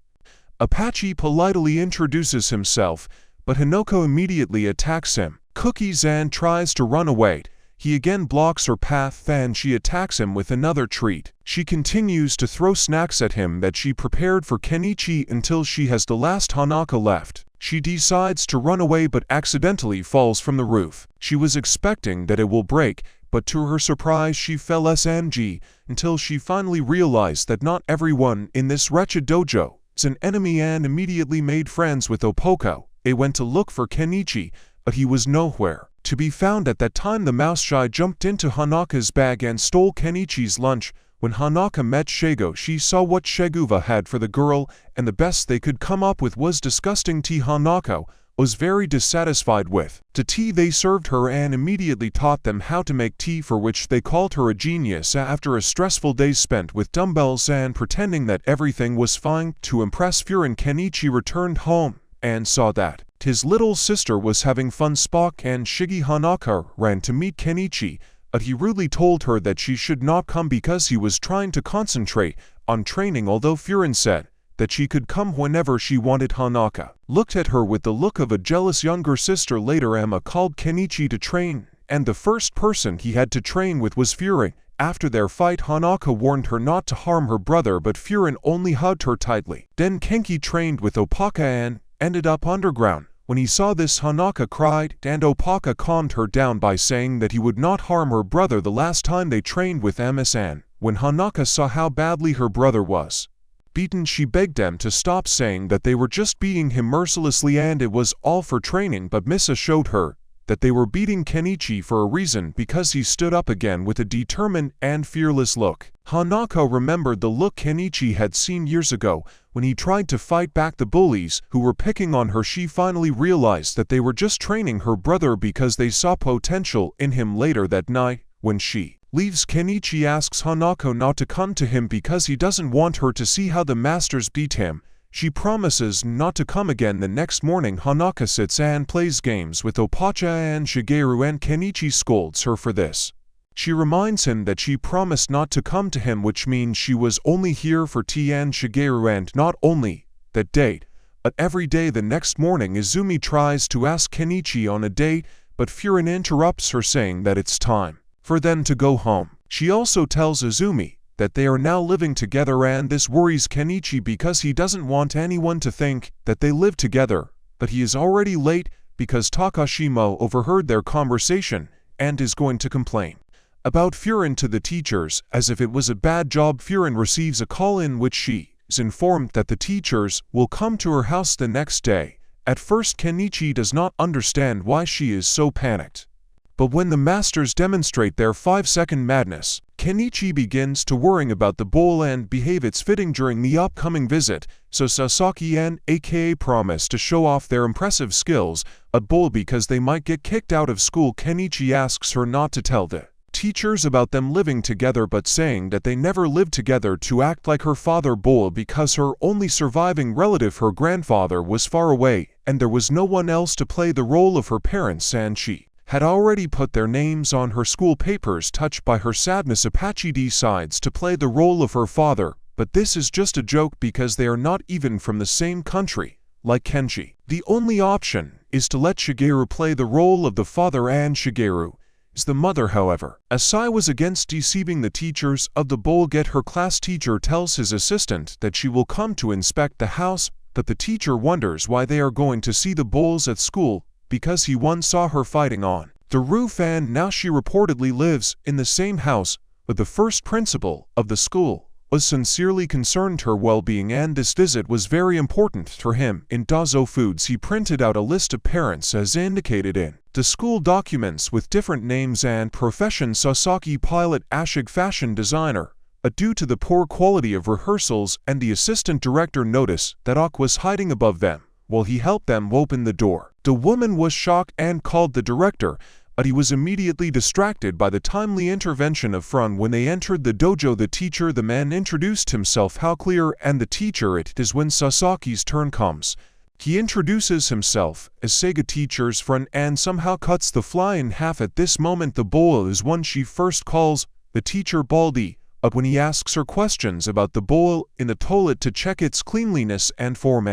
Speaker 1: Apache politely introduces himself, but Hanoko immediately attacks him. Cookie-san tries to run away. He again blocks her path and she attacks him with another treat. She continues to throw snacks at him that she prepared for KenIchi until she has the last Hanaka left. She decides to run away but accidentally falls from the roof. She was expecting that it will break, but to her surprise she fell SMG until she finally realized that not everyone in this wretched dojo is an enemy and immediately made friends with Opoko. They went to look for KenIchi, but he was nowhere to be found. At that time the mouse shy jumped into Hanaka's bag and stole KenIchi's lunch. When Hanaka met Shego, she saw what Sheguva had for the girl, and the best they could come up with was disgusting tea. Hanako was very dissatisfied with the tea they served her and immediately taught them how to make tea, for which they called her a genius. After a stressful day spent with dumbbells and pretending that everything was fine to impress Furin, KenIchi returned home and saw that his little sister was having fun. Spock and Shigi. Hanaka ran to meet KenIchi, but he rudely told her that she should not come because he was trying to concentrate on training, although Furin said that she could come whenever she wanted. Hanaka looked at her with the look of a jealous younger sister. Later Emma called KenIchi to train, and the first person he had to train with was Furin. After their fight, Hanaka warned her not to harm her brother, but Furin only hugged her tightly. Then Kenki trained with Opaka and ended up underground. When he saw this, Hanaka cried, and Opaka calmed her down by saying that he would not harm her brother the last time they trained with Emma-san. When Hanaka saw how badly her brother was beaten, she begged them to stop, saying that they were just beating him mercilessly and it was all for training. But Misa showed her that they were beating KenIchi for a reason, because he stood up again with a determined and fearless look. Hanako remembered the look KenIchi had seen years ago when he tried to fight back the bullies who were picking on her. She finally realized that they were just training her brother because they saw potential in him. Later that night, when she leaves, KenIchi asks Hanako not to come to him because he doesn't want her to see how the masters beat him. She promises not to come again. The next morning, Hanaka sits and plays games with Opacha and Shigeru, and KenIchi scolds her for this. She reminds him that she promised not to come to him, which means she was only here for tea and Shigeru, and not only that date, but every day. The next morning, Izumi tries to ask KenIchi on a date, but Furin interrupts her, saying that it's time for them to go home. She also tells Izumi that they are now living together, and this worries KenIchi because he doesn't want anyone to think that they live together. But he is already late because Takashima overheard their conversation and is going to complain about Furin to the teachers. As if it was a bad job, Furin receives a call in which she is informed that the teachers will come to her house the next day. At first, KenIchi does not understand why she is so panicked. But when the masters demonstrate their 5-second madness, KenIchi begins to worrying about the bowl and behave it's fitting during the upcoming visit, so Sasaki and aka promise to show off their impressive skills at bowl because they might get kicked out of school. KenIchi asks her not to tell the teachers about them living together, but saying that they never lived together, to act like her father bowl because her only surviving relative, her grandfather, was far away and there was no one else to play the role of her parents, and she had already put their names on her school papers. Touched by her sadness, Apache decides to play the role of her father, but this is just a joke because they are not even from the same country, like Kenshi. The only option is to let Shigeru play the role of the father, and Shigeru is the mother. However, Asai was against deceiving the teachers of the bowl. Her class teacher tells his assistant that she will come to inspect the house, but the teacher wonders why they are going to see the bowls at school, because he once saw her fighting on the roof, and now she reportedly lives in the same house. But the first principal of the school was sincerely concerned her well-being, and this visit was very important for him. In Dazo Foods, he printed out a list of parents as indicated in The school documents with different names and profession: Sasaki pilot, Ashig fashion designer. Due to the poor quality of rehearsals and the assistant director noticed that Ok was hiding above them while he helped them open the door. The woman was shocked and called the director, but he was immediately distracted by the timely intervention of Frun. When they entered the dojo, the man introduced himself how clear and the teacher. It is when Sasaki's turn comes. He introduces himself as Sega teacher's friend and somehow cuts the fly in half. At this moment the bowl is one she first calls the teacher Baldy, but when he asks her questions about the bowl in the toilet to check its cleanliness and form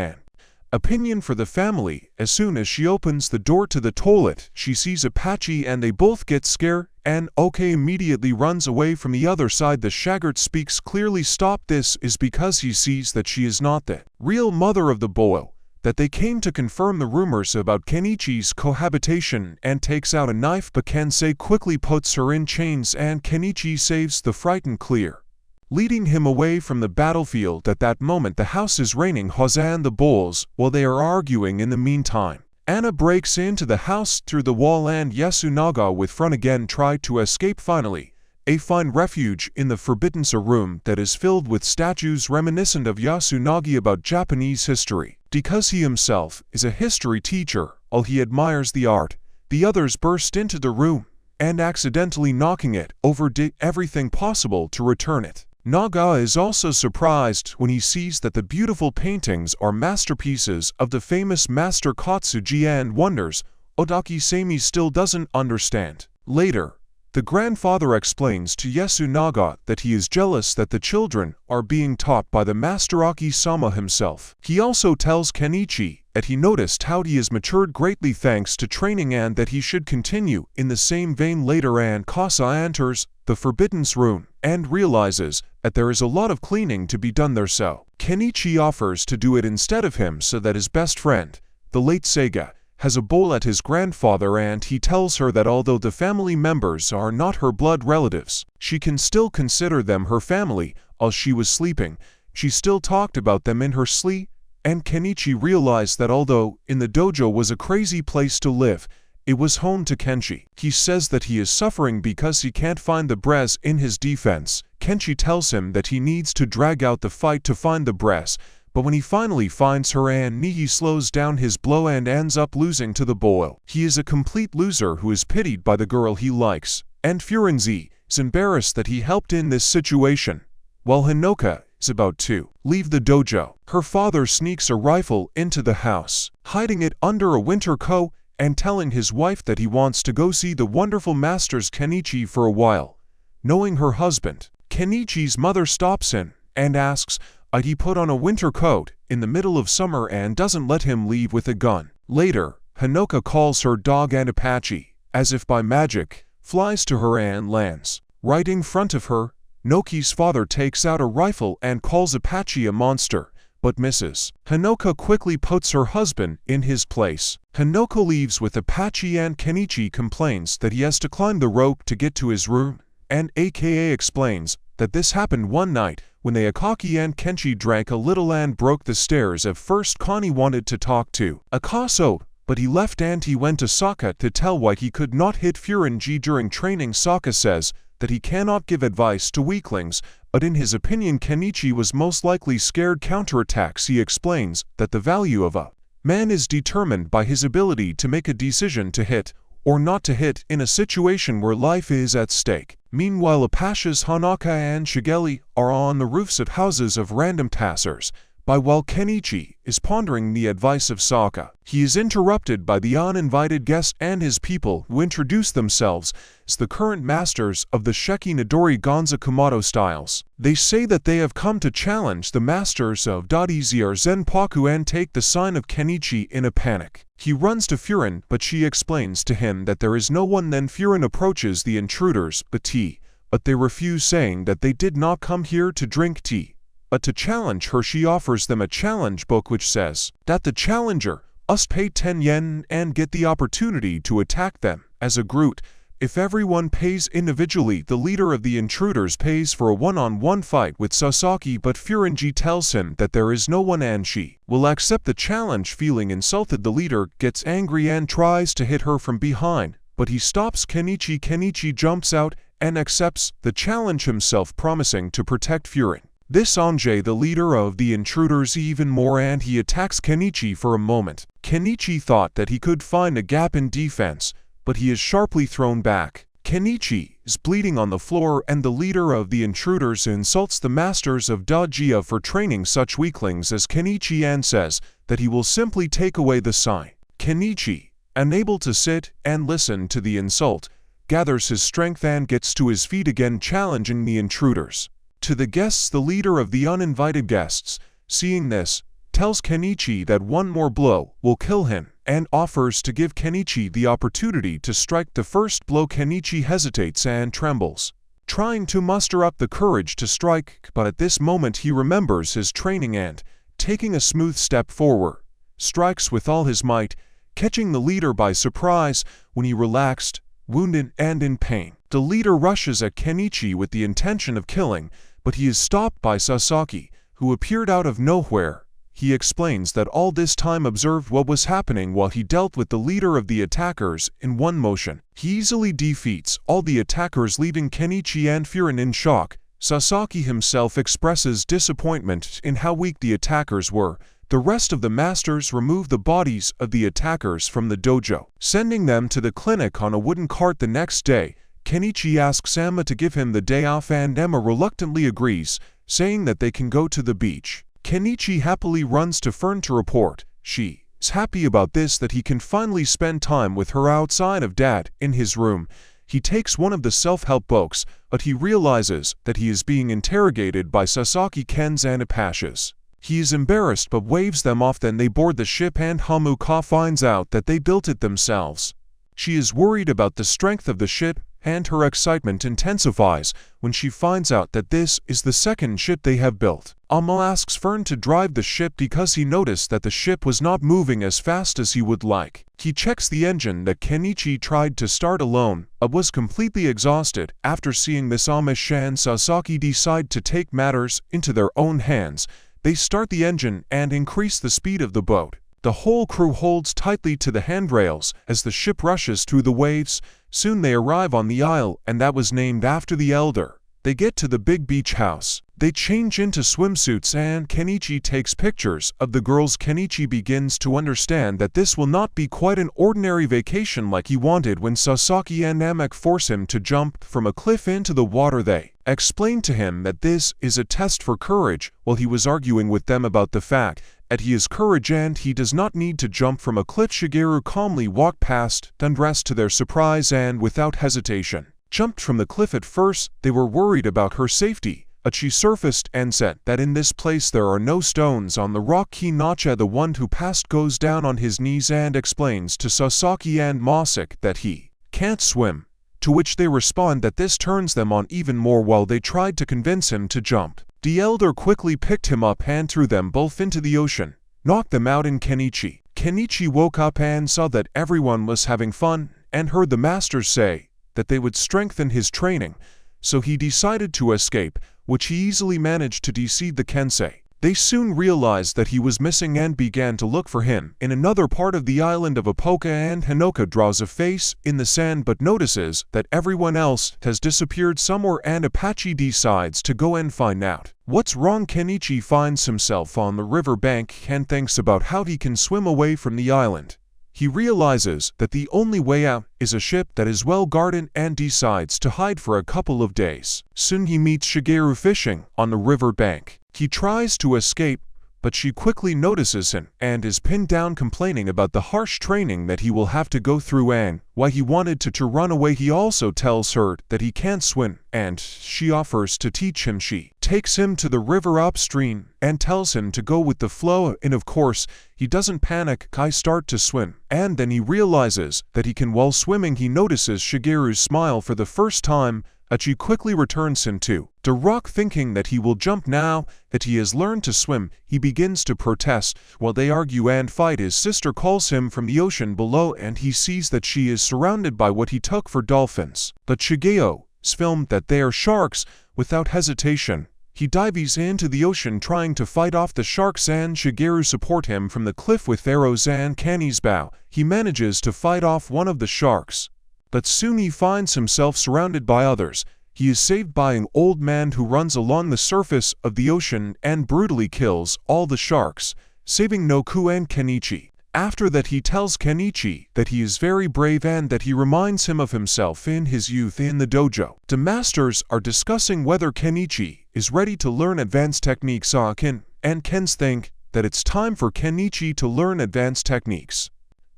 Speaker 1: opinion for the family. As soon as she opens the door to the toilet, she sees Apache and they both get scared, and OK immediately runs away from the other side. The Shaggart speaks clearly. Stop. This is because he sees that she is not the real mother of the boy, that they came to confirm the rumors about KenIchi's cohabitation, and takes out a knife, but Kensei quickly puts her in chains and KenIchi saves the frightened Clear, leading him away from the battlefield. At that moment the house is raining Hosa and the bulls while they are arguing. In the meantime, Anna breaks into the house through the wall and Yasunaga with Frun again try to escape. Finally, they find refuge in the forbidden room that is filled with statues reminiscent of Yasunagi about Japanese history. Because he himself is a history teacher, while he admires the art, the others burst into the room and accidentally knocking it over, did everything possible to return it. Naga is also surprised when he sees that the beautiful paintings are masterpieces of the famous master Katsuji and wonders. Odaki Sami still doesn't understand. Later, the grandfather explains to Yasunaga that he is jealous that the children are being taught by the master Aki-sama himself. He also tells KenIchi that he noticed how he has matured greatly thanks to training and that he should continue in the same vein. Later, and Kasa enters the forbidden room and realizes that there is a lot of cleaning to be done there, so KenIchi offers to do it instead of him so that his best friend, the late Sega, has a bowl at his grandfather, and he tells her that although the family members are not her blood relatives, she can still consider them her family. While she was sleeping, she still talked about them in her sleep, and KenIchi realized that although in the dojo was a crazy place to live, it was home to Kenshi. He says that he is suffering because he can't find the breath. In his defense, Kenshi tells him that he needs to drag out the fight to find the breath, but when he finally finds her and he slows down his blow and ends up losing to the boil. He is a complete loser who is pitied by the girl he likes, and Furenzi is embarrassed that he helped in this situation. While Hinoka is about to leave the dojo, her father sneaks a rifle into the house, hiding it under a winter coat and telling his wife that he wants to go see the wonderful masters KenIchi for a while. Knowing her husband, KenIchi's mother stops him and asks, he put on a winter coat in the middle of summer and doesn't let him leave with a gun. Later, Hinoka calls her dog, and Apache, as if by magic, flies to her and lands right in front of her. Noki's father takes out a rifle and calls Apache a monster, but misses. Hinoka quickly puts her husband in his place. Hinoka leaves with Apache and KenIchi complains that he has to climb the rope to get to his room, and AKA explains that this happened one night when they Akaki and Kenshi drank a little and broke the stairs. At first Connie wanted to talk to Akaso, but he left and he went to Sokka to tell why he could not hit Furenji during training. Sokka says that he cannot give advice to weaklings, but in his opinion KenIchi was most likely scared counterattacks. He explains that the value of a man is determined by his ability to make a decision to hit or not to hit in a situation where life is at stake. Meanwhile, Apache's Hanaka and Shigeli are on the roofs of houses of random passers by while KenIchi is pondering the advice of Sokka. He is interrupted by the uninvited guest and his people, who introduce themselves as the current masters of the Sheki Nidori Gonza Kumato styles. They say that they have come to challenge the masters of Dadizier Zenpaku and take the sign of KenIchi. In a panic, he runs to Furen, but she explains to him that there is no one. Then Furen approaches the intruders, but they refuse, saying that they did not come here to drink tea, but to challenge her. She offers them a challenge book which says that the challenger must pay 10 yen and get the opportunity to attack them as a Groot If everyone pays individually, the leader of the intruders pays for a one-on-one fight with Sasaki, but Furinji tells him that there is no one and she will accept the challenge. Feeling insulted, the leader gets angry and tries to hit her from behind, but he stops KenIchi. KenIchi jumps out and accepts the challenge himself, promising to protect Furin. This angered the leader of the intruders even more, and he attacks KenIchi for a moment. KenIchi thought that he could find a gap in defense, but he is sharply thrown back. KenIchi is bleeding on the floor, and the leader of the intruders insults the masters of Dojia for training such weaklings as KenIchi and says that he will simply take away the sign. KenIchi, unable to sit and listen to the insult, gathers his strength and gets to his feet again, challenging the intruders. To the guests, the leader of the uninvited guests, seeing this, tells KenIchi that one more blow will kill him and offers to give KenIchi the opportunity to strike the first blow. KenIchi hesitates and trembles, trying to muster up the courage to strike, but at this moment he remembers his training and, taking a smooth step forward, strikes with all his might, catching the leader by surprise when he relaxed, wounded and in pain. The leader rushes at KenIchi with the intention of killing, but he is stopped by Sasaki, who appeared out of nowhere. He explains that all this time observed what was happening while he dealt with the leader of the attackers in one motion. He easily defeats all the attackers, leaving KenIchi and Furin in shock. Sasaki himself expresses disappointment in how weak the attackers were. The rest of the masters remove the bodies of the attackers from the dojo, sending them to the clinic on a wooden cart. The next day, KenIchi asks Emma to give him the day off, and Emma reluctantly agrees, saying that they can go to the beach. KenIchi happily runs to Fern to report. She is happy about this, that he can finally spend time with her outside of Dad. In his room, he takes one of the self-help books, but he realizes that he is being interrogated by Sasaki, Ken's and Ipashi's. He is embarrassed but waves them off. Then they board the ship and Hamuka finds out that they built it themselves. She is worried about the strength of the ship, and her excitement intensifies when she finds out that this is the second ship they have built. Amma asks Fern to drive the ship because he noticed that the ship was not moving as fast as he would like. He checks the engine that KenIchi tried to start alone, but was completely exhausted. After seeing this, Amma and Sasaki decide to take matters into their own hands. They start the engine and increase the speed of the boat. The whole crew holds tightly to the handrails as the ship rushes through the waves. Soon they arrive on the isle, and that was named after the elder. They get to the big beach house. They change into swimsuits and KenIchi takes pictures of the girls. KenIchi begins to understand that this will not be quite an ordinary vacation like he wanted when Sasaki and Namek force him to jump from a cliff into the water. They explain to him that this is a test for courage, while he was arguing with them about the fact that he has courage and he does not need to jump from a cliff. Shigeru calmly walked past, then dressed to their surprise and without hesitation jumped from the cliff. At first, they were worried about her safety, but she surfaced and said that in this place there are no stones on the rock. KenIchi, the one who passed, goes down on his knees and explains to Sasaki and Masek that he can't swim, to which they respond that this turns them on even more while they tried to convince him to jump. The elder quickly picked him up and threw them both into the ocean, knocked them out in KenIchi. KenIchi woke up and saw that everyone was having fun, and heard the masters say that they would strengthen his training, so he decided to escape, which he easily managed to deceive the Kensei. They soon realized that he was missing and began to look for him in another part of the island of Apoka, and Hinoka draws a face in the sand but notices that everyone else has disappeared somewhere, and Apache decides to go and find out what's wrong. KenIchi finds himself on the river bank and thinks about how he can swim away from the island. He realizes that the only way out is a ship that is well guarded and decides to hide for a couple of days. Soon he meets Shigeru fishing on the river bank. He tries to escape, but she quickly notices him and is pinned down, complaining about the harsh training that he will have to go through and why he wanted to run away. He also tells her that he can't swim, and she offers to teach him. She takes him to the river upstream and tells him to go with the flow, and of course, he doesn't panic. I start to swim, and then he realizes that he can. While swimming, he notices Shigeru's smile for the first time. Ichi quickly returns him to the rock, thinking that he will jump now that he has learned to swim. He begins to protest. While they argue and fight, his sister calls him from the ocean below and he sees that she is surrounded by what he took for dolphins. But Shigeo's filmed that they are sharks. Without hesitation, he dives into the ocean trying to fight off the sharks, and Shigeru support him from the cliff with arrows and Kani's bow. He manages to fight off one of the sharks, but soon he finds himself surrounded by others. He is saved by an old man who runs along the surface of the ocean and brutally kills all the sharks, saving Noku and KenIchi. After that, he tells KenIchi that he is very brave and that he reminds him of himself in his youth in the dojo. The masters are discussing whether KenIchi is ready to learn advanced techniques, and Kens think that it's time for KenIchi to learn advanced techniques.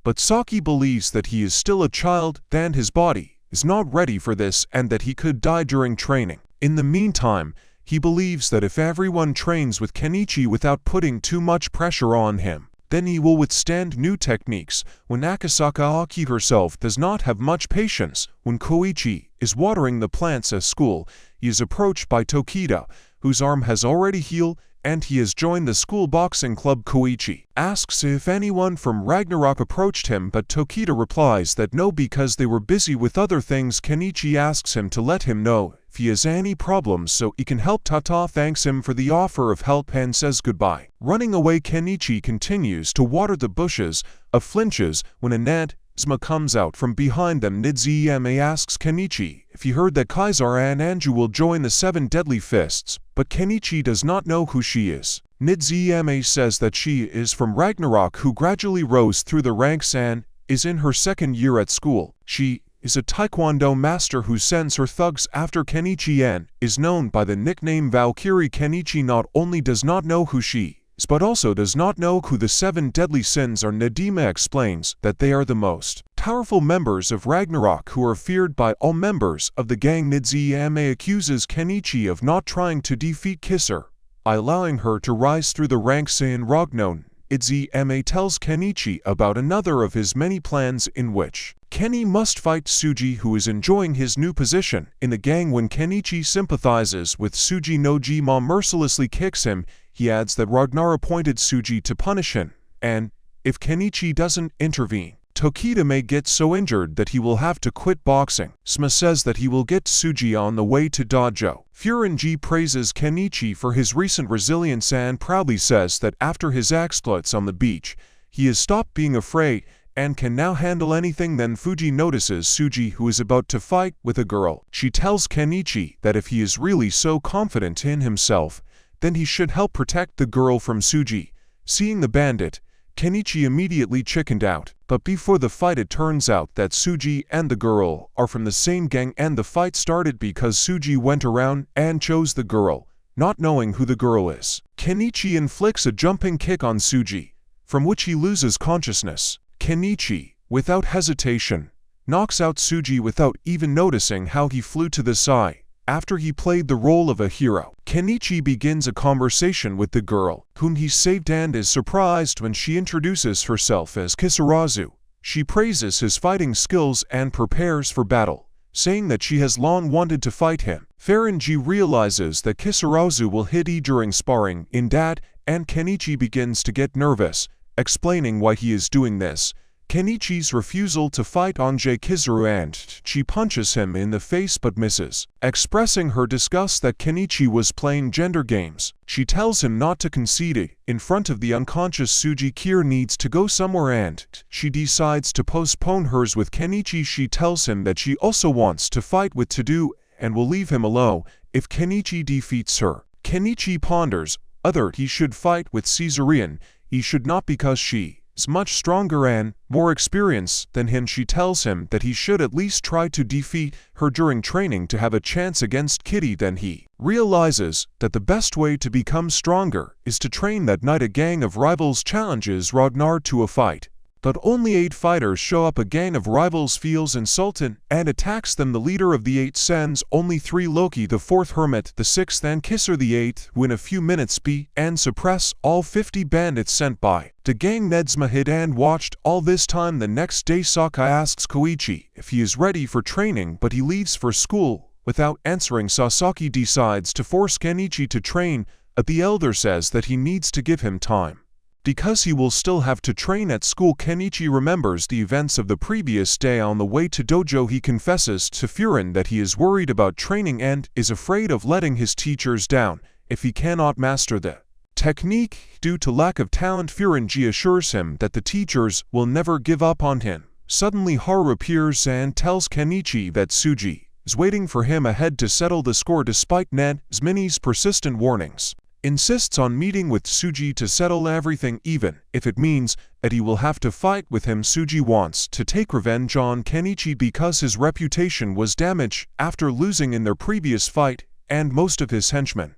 Speaker 1: But Saki believes that he is still a child and his body is not ready for this and that he could die during training. In the meantime, he believes that if everyone trains with KenIchi without putting too much pressure on him, then he will withstand new techniques. When Akasaka Aki herself does not have much patience, when Koichi is watering the plants at school, he is approached by Tokita, whose arm has already healed, and he has joined the school boxing club. Koichi asks if anyone from Ragnarok approached him, but Tokita replies that no, because they were busy with other things. KenIchi asks him to let him know if he has any problems so he can help. Tata thanks him for the offer of help and says goodbye. Running away, KenIchi continues to water the bushes of flinches when a Nezma comes out from behind them. Nezma asks KenIchi if he heard that Kaisar and Anju will join the Seven Deadly Fists, but KenIchi does not know who she is. Nezma says that she is from Ragnarok, who gradually rose through the ranks and is in her second year at school. She is a taekwondo master who sends her thugs after KenIchi and is known by the nickname Valkyrie. KenIchi not only does not know who she is, but also does not know who the Seven Deadly Sins are. Nezma explains that they are the most powerful members of Ragnarok who are feared by all members of the gang. Nezma accuses KenIchi of not trying to defeat Kisser, allowing her to rise through the ranks in Ragnon. Nezma tells KenIchi about another of his many plans in which Kenny must fight Suji, who is enjoying his new position in the gang. When KenIchi sympathizes with Suji, Nojima mercilessly kicks him. He adds that Ragnar appointed Suji to punish him, and if KenIchi doesn't intervene, Tokita may get so injured that he will have to quit boxing. Sma says that he will get Suji on the way to dojo. Furinji praises KenIchi for his recent resilience and proudly says that after his exploits on the beach, he has stopped being afraid and can now handle anything. Then Fuji notices Suji, who is about to fight with a girl. She tells KenIchi that if he is really so confident in himself, then he should help protect the girl from Suji. Seeing the bandit, KenIchi immediately chickened out, but before the fight it turns out that Suji and the girl are from the same gang, and the fight started because Suji went around and chose the girl, not knowing who the girl is. KenIchi inflicts a jumping kick on Suji, from which he loses consciousness. KenIchi, without hesitation, knocks out Suji without even noticing how he flew to the side. After he played the role of a hero, KenIchi begins a conversation with the girl, whom he saved, and is surprised when she introduces herself as Kisarazu. She praises his fighting skills and prepares for battle, saying that she has long wanted to fight him. Furinji realizes that Kisarazu will hit E during sparring in that, and KenIchi begins to get nervous, explaining why he is doing this. KenIchi's refusal to fight Anjay Kizaru, and she punches him in the face but misses. Expressing her disgust that KenIchi was playing gender games, she tells him not to concede. In front of the unconscious Suji, Kier needs to go somewhere and she decides to postpone hers with KenIchi. She tells him that she also wants to fight with Tadu and will leave him alone if KenIchi defeats her. KenIchi ponders whether he should fight with Caesarian. He should not, because she is much stronger and more experienced than him. She tells him that he should at least try to defeat her during training to have a chance against Kitty. Then he realizes that the best way to become stronger is to train. That night a gang of rivals challenges Ragnar to a fight, but only 8 fighters show up. A gang of rivals feels insulted and attacks them. The leader of the 8 sends only 3: Loki, the 4th Hermit, the 6th, and Kisser the 8th, who in a few minutes beat and suppress all 50 bandits sent by the gang. Nezma hid and watched all this time. The next day Saka asks Koichi if he is ready for training, but he leaves for school Without answering, Sasaki decides to force KenIchi to train, but the elder says that he needs to give him time. Because he will still have to train at school, KenIchi remembers the events of the previous day. On the way to dojo, he confesses to Furin that he is worried about training and is afraid of letting his teachers down if he cannot master the technique. Due to lack of talent, Furin assures him that the teachers will never give up on him. Suddenly Haru appears and tells KenIchi that Tsuji is waiting for him ahead to settle the score despite Nezmini's persistent warnings. Insists on meeting with Tsuji to settle everything, even if it means that he will have to fight with him. Tsuji wants to take revenge on KenIchi because his reputation was damaged after losing in their previous fight, and most of his henchmen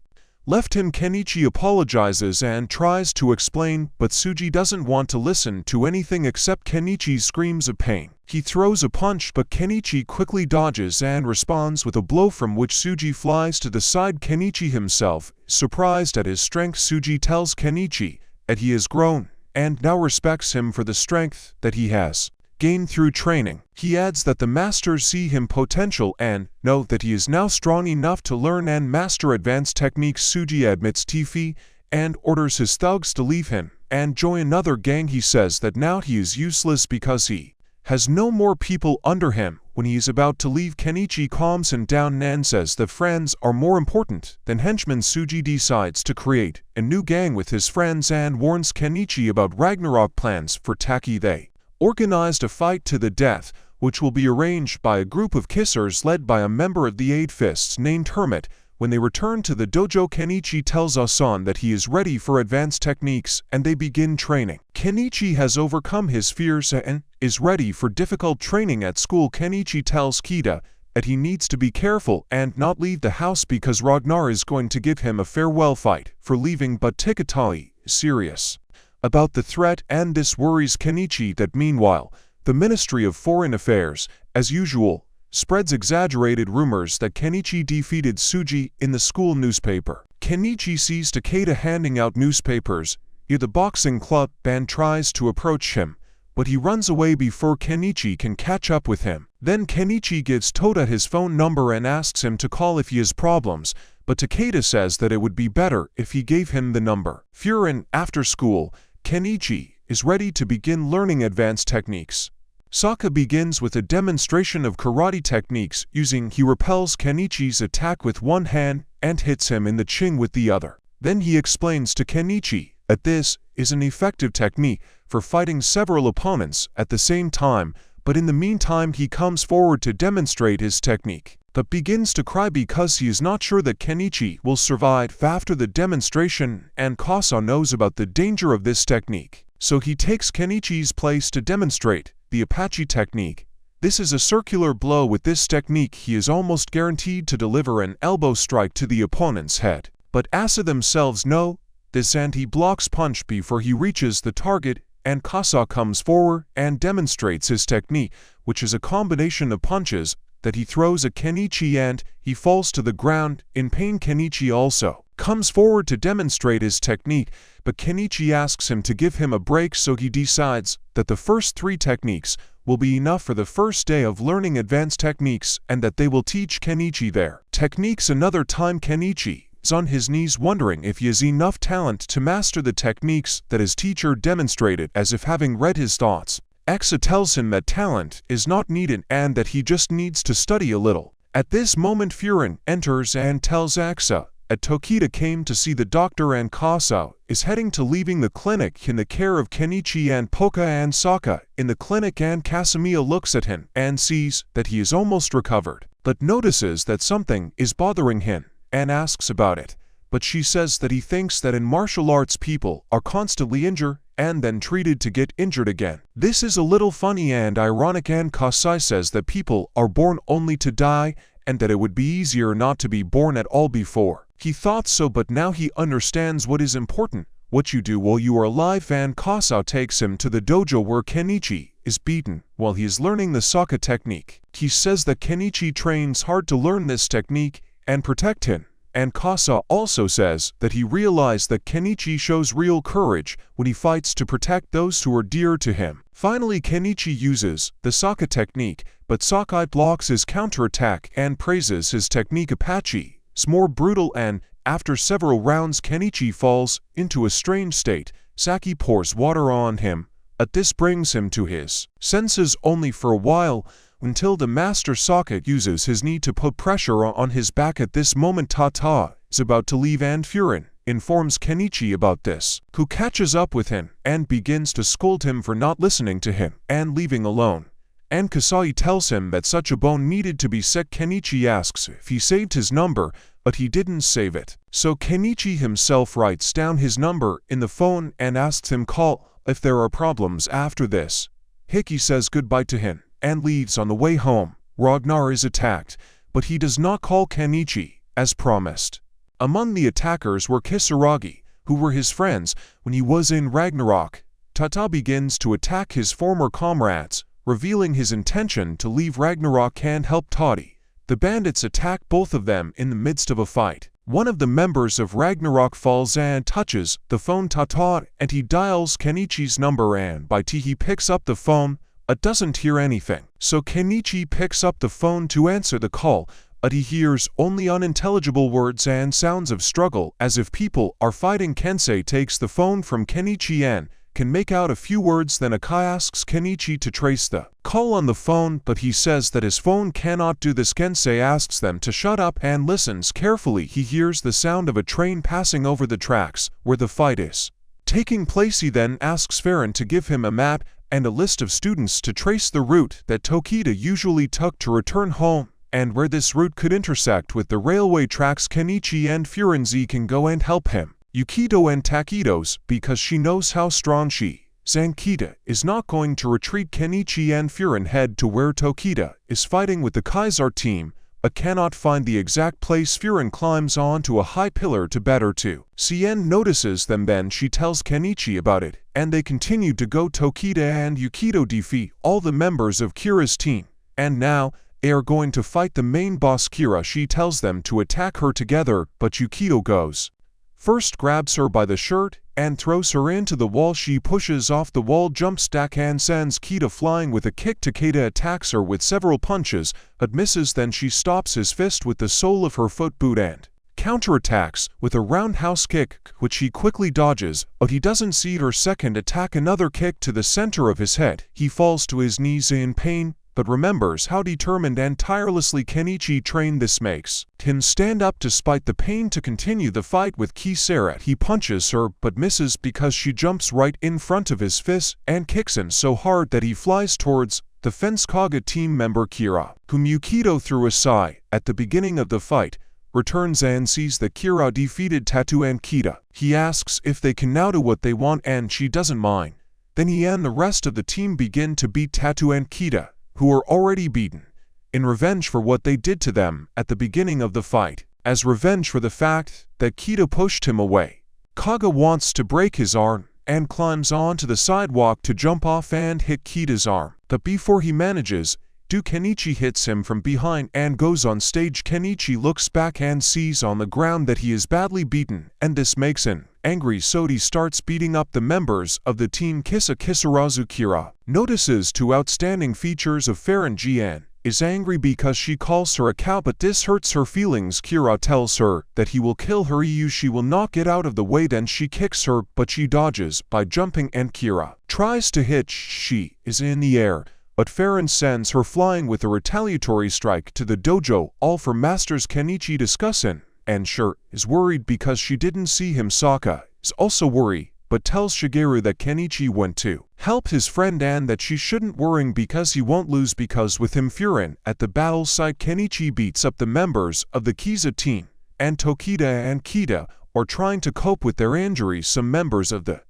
Speaker 1: left him. KenIchi apologizes and tries to explain, but Tsuji doesn't want to listen to anything except KenIchi's screams of pain. He throws a punch, but KenIchi quickly dodges and responds with a blow from which Tsuji flies to the side. KenIchi himself is surprised at his strength. Tsuji tells KenIchi that he has grown and now respects him for the strength that he has gained through training. He adds that the masters see him potential and know that he is now strong enough to learn and master advanced techniques. Tsuji admits defeat and orders his thugs to leave him and join another gang. He says that now he is useless because he has no more people under him. When he is about to leave, KenIchi calms him down and says that friends are more important than henchmen. Tsuji decides to create a new gang with his friends and warns KenIchi about Ragnarok plans for Taki. They organized a fight to the death, which will be arranged by a group of kissers led by a member of the Eight Fists named Hermit. When they return to the dojo, KenIchi tells Asan that he is ready for advanced techniques and they begin training. KenIchi has overcome his fears and is ready for difficult training at school. KenIchi tells Kita that he needs to be careful and not leave the house because Ragnar is going to give him a farewell fight for leaving, but Tikatali is serious about the threat and this worries KenIchi. That meanwhile, the Ministry of Foreign Affairs, as usual, spreads exaggerated rumors that KenIchi defeated Tsuji in the school newspaper. KenIchi sees Takeda handing out newspapers near the boxing club and tries to approach him, but he runs away before KenIchi can catch up with him. Then KenIchi gives Toda his phone number and asks him to call if he has problems, but Takeda says that it would be better if he gave him the number. Furin, after school, KenIchi is ready to begin learning advanced techniques. Sokka begins with a demonstration of karate techniques using he repels KenIchi's attack with one hand and hits him in the chin with the other. Then he explains to KenIchi that this is an effective technique for fighting several opponents at the same time, but in the meantime he comes forward to demonstrate his technique, but begins to cry because he is not sure that KenIchi will survive after the demonstration, and Kasa knows about the danger of this technique. So he takes KenIchi's place to demonstrate the Apache technique. This is a circular blow. With this technique he is almost guaranteed to deliver an elbow strike to the opponent's head. But Asa themselves know this and he blocks punch before he reaches the target, and Kasa comes forward and demonstrates his technique, which is a combination of punches that he throws at KenIchi and he falls to the ground in pain. KenIchi also comes forward to demonstrate his technique, but KenIchi asks him to give him a break, so he decides that the first 3 techniques will be enough for the first day of learning advanced techniques and that they will teach KenIchi their techniques another time. KenIchi is on his knees wondering if he has enough talent to master the techniques that his teacher demonstrated, as if having read his thoughts. Exa tells him that talent is not needed and that he just needs to study a little. At this moment Furin enters and tells Exa that Tokita came to see the doctor and Kasa is heading to leaving the clinic in the care of KenIchi and Poka and Sokka in the clinic, and Kasamiya looks at him and sees that he is almost recovered, but notices that something is bothering him and asks about it, but she says that he thinks that in martial arts people are constantly injured and then treated to get injured again. This is a little funny and ironic, and Kasai says that people are born only to die and that it would be easier not to be born at all. Before he thought so, but now he understands what is important, what you do while you are alive. And Kasa takes him to the dojo where KenIchi is beaten while he is learning the Sokka technique. He says that KenIchi trains hard to learn this technique and protect him, and Kasa also says that he realized that KenIchi shows real courage when he fights to protect those who are dear to him. Finally, KenIchi uses the Sokka technique, but Sokka blocks his counterattack and praises his technique Apache. It's more brutal, and after several rounds KenIchi falls into a strange state. Saki pours water on him, but this brings him to his senses only for a while, until the master Sokka uses his knee to put pressure on his back. At this moment Tata is about to leave and Furin informs KenIchi about this, who catches up with him and begins to scold him for not listening to him and leaving alone. And Kasai tells him that such a bone needed to be set. KenIchi asks if he saved his number, but he didn't save it. So KenIchi himself writes down his number in the phone and asks him call if there are problems. After this, Hiki says goodbye to him and leaves. On the way home, Ragnar is attacked, but he does not call KenIchi, as promised. Among the attackers were Kisaragi, who were his friends when he was in Ragnarok. Tata begins to attack his former comrades, revealing his intention to leave Ragnarok and help Toddy. The bandits attack both of them in the midst of a fight. One of the members of Ragnarok falls and touches the phone Tata, and he dials KenIchi's number, and by he picks up the phone, but doesn't hear anything. So KenIchi picks up the phone to answer the call, but he hears only unintelligible words and sounds of struggle, as if people are fighting. Kensei takes the phone from KenIchi and can make out a few words. Then Akai asks KenIchi to trace the call on the phone, but he says that his phone cannot do this. Kensei asks them to shut up and listens carefully. He hears the sound of a train passing over the tracks where the fight is taking place. He then asks Farron to give him a map and a list of students to trace the route that Tokita usually took to return home, and where this route could intersect with the railway tracks. KenIchi and Furinzi can go and help him, Yukito and Takitos, because she knows how strong she, Zankita, is not going to retreat. KenIchi and Furin head to where Tokita is fighting with the Kaiser team, but cannot find the exact place. Furin climbs onto a high pillar to better to Cien notices them. Then she tells KenIchi about it, and they continue to go. Tokita and Yukito defeat all the members of Kira's team, and now they are going to fight the main boss Kira. She tells them to attack her together, but Yukito goes first, grabs her by the shirt, and throws her into the wall. She pushes off the wall, jump stack, and sends Kita flying with a kick. Takeda attacks her with several punches, but misses. Then she stops his fist with the sole of her foot boot and counterattacks with a roundhouse kick, which he quickly dodges, but he doesn't see her second attack, another kick to the center of his head. He falls to his knees in pain, but remembers how determined and tirelessly KenIchi trained. This makes him stand up despite the pain to continue the fight with Kisara. He punches her but misses because she jumps right in front of his fist and kicks him so hard that he flies towards the Fence Kaga team member Kira, whom Yukito threw aside at the beginning of the fight. Returns and sees that Kira defeated Tatu and Kita. He asks if they can now do what they want, and she doesn't mind. Then he and the rest of the team begin to beat Tatu and Kita, who are already beaten, in revenge for what they did to them at the beginning of the fight. As revenge for the fact that Kita pushed him away, Kaga wants to break his arm and climbs onto the sidewalk to jump off and hit Kita's arm. But before he manages to, KenIchi hits him from behind and goes on stage. KenIchi looks back and sees on the ground that he is badly beaten, and this makes him angry, so he starts beating up the members of the team. Kisarazu Kira notices two outstanding features of Farron. Jian is angry because she calls her a cow, but this hurts her feelings. Kira tells her that he will kill her. She will not get out of the way. Then she kicks her, but she dodges by jumping, and Kira tries to hit. She is in the air, but Farron sends her flying with a retaliatory strike to the dojo, all for masters. KenIchi discussing, and Sure is worried because she didn't see him. Sokka is also worried, but tells Shigeru that KenIchi went to help his friend and that she shouldn't worry because he won't lose, because with him Furin at the battle site. KenIchi beats up the members of the Kiza team, and Tokita and Kita are trying to cope with their injuries. Some members of the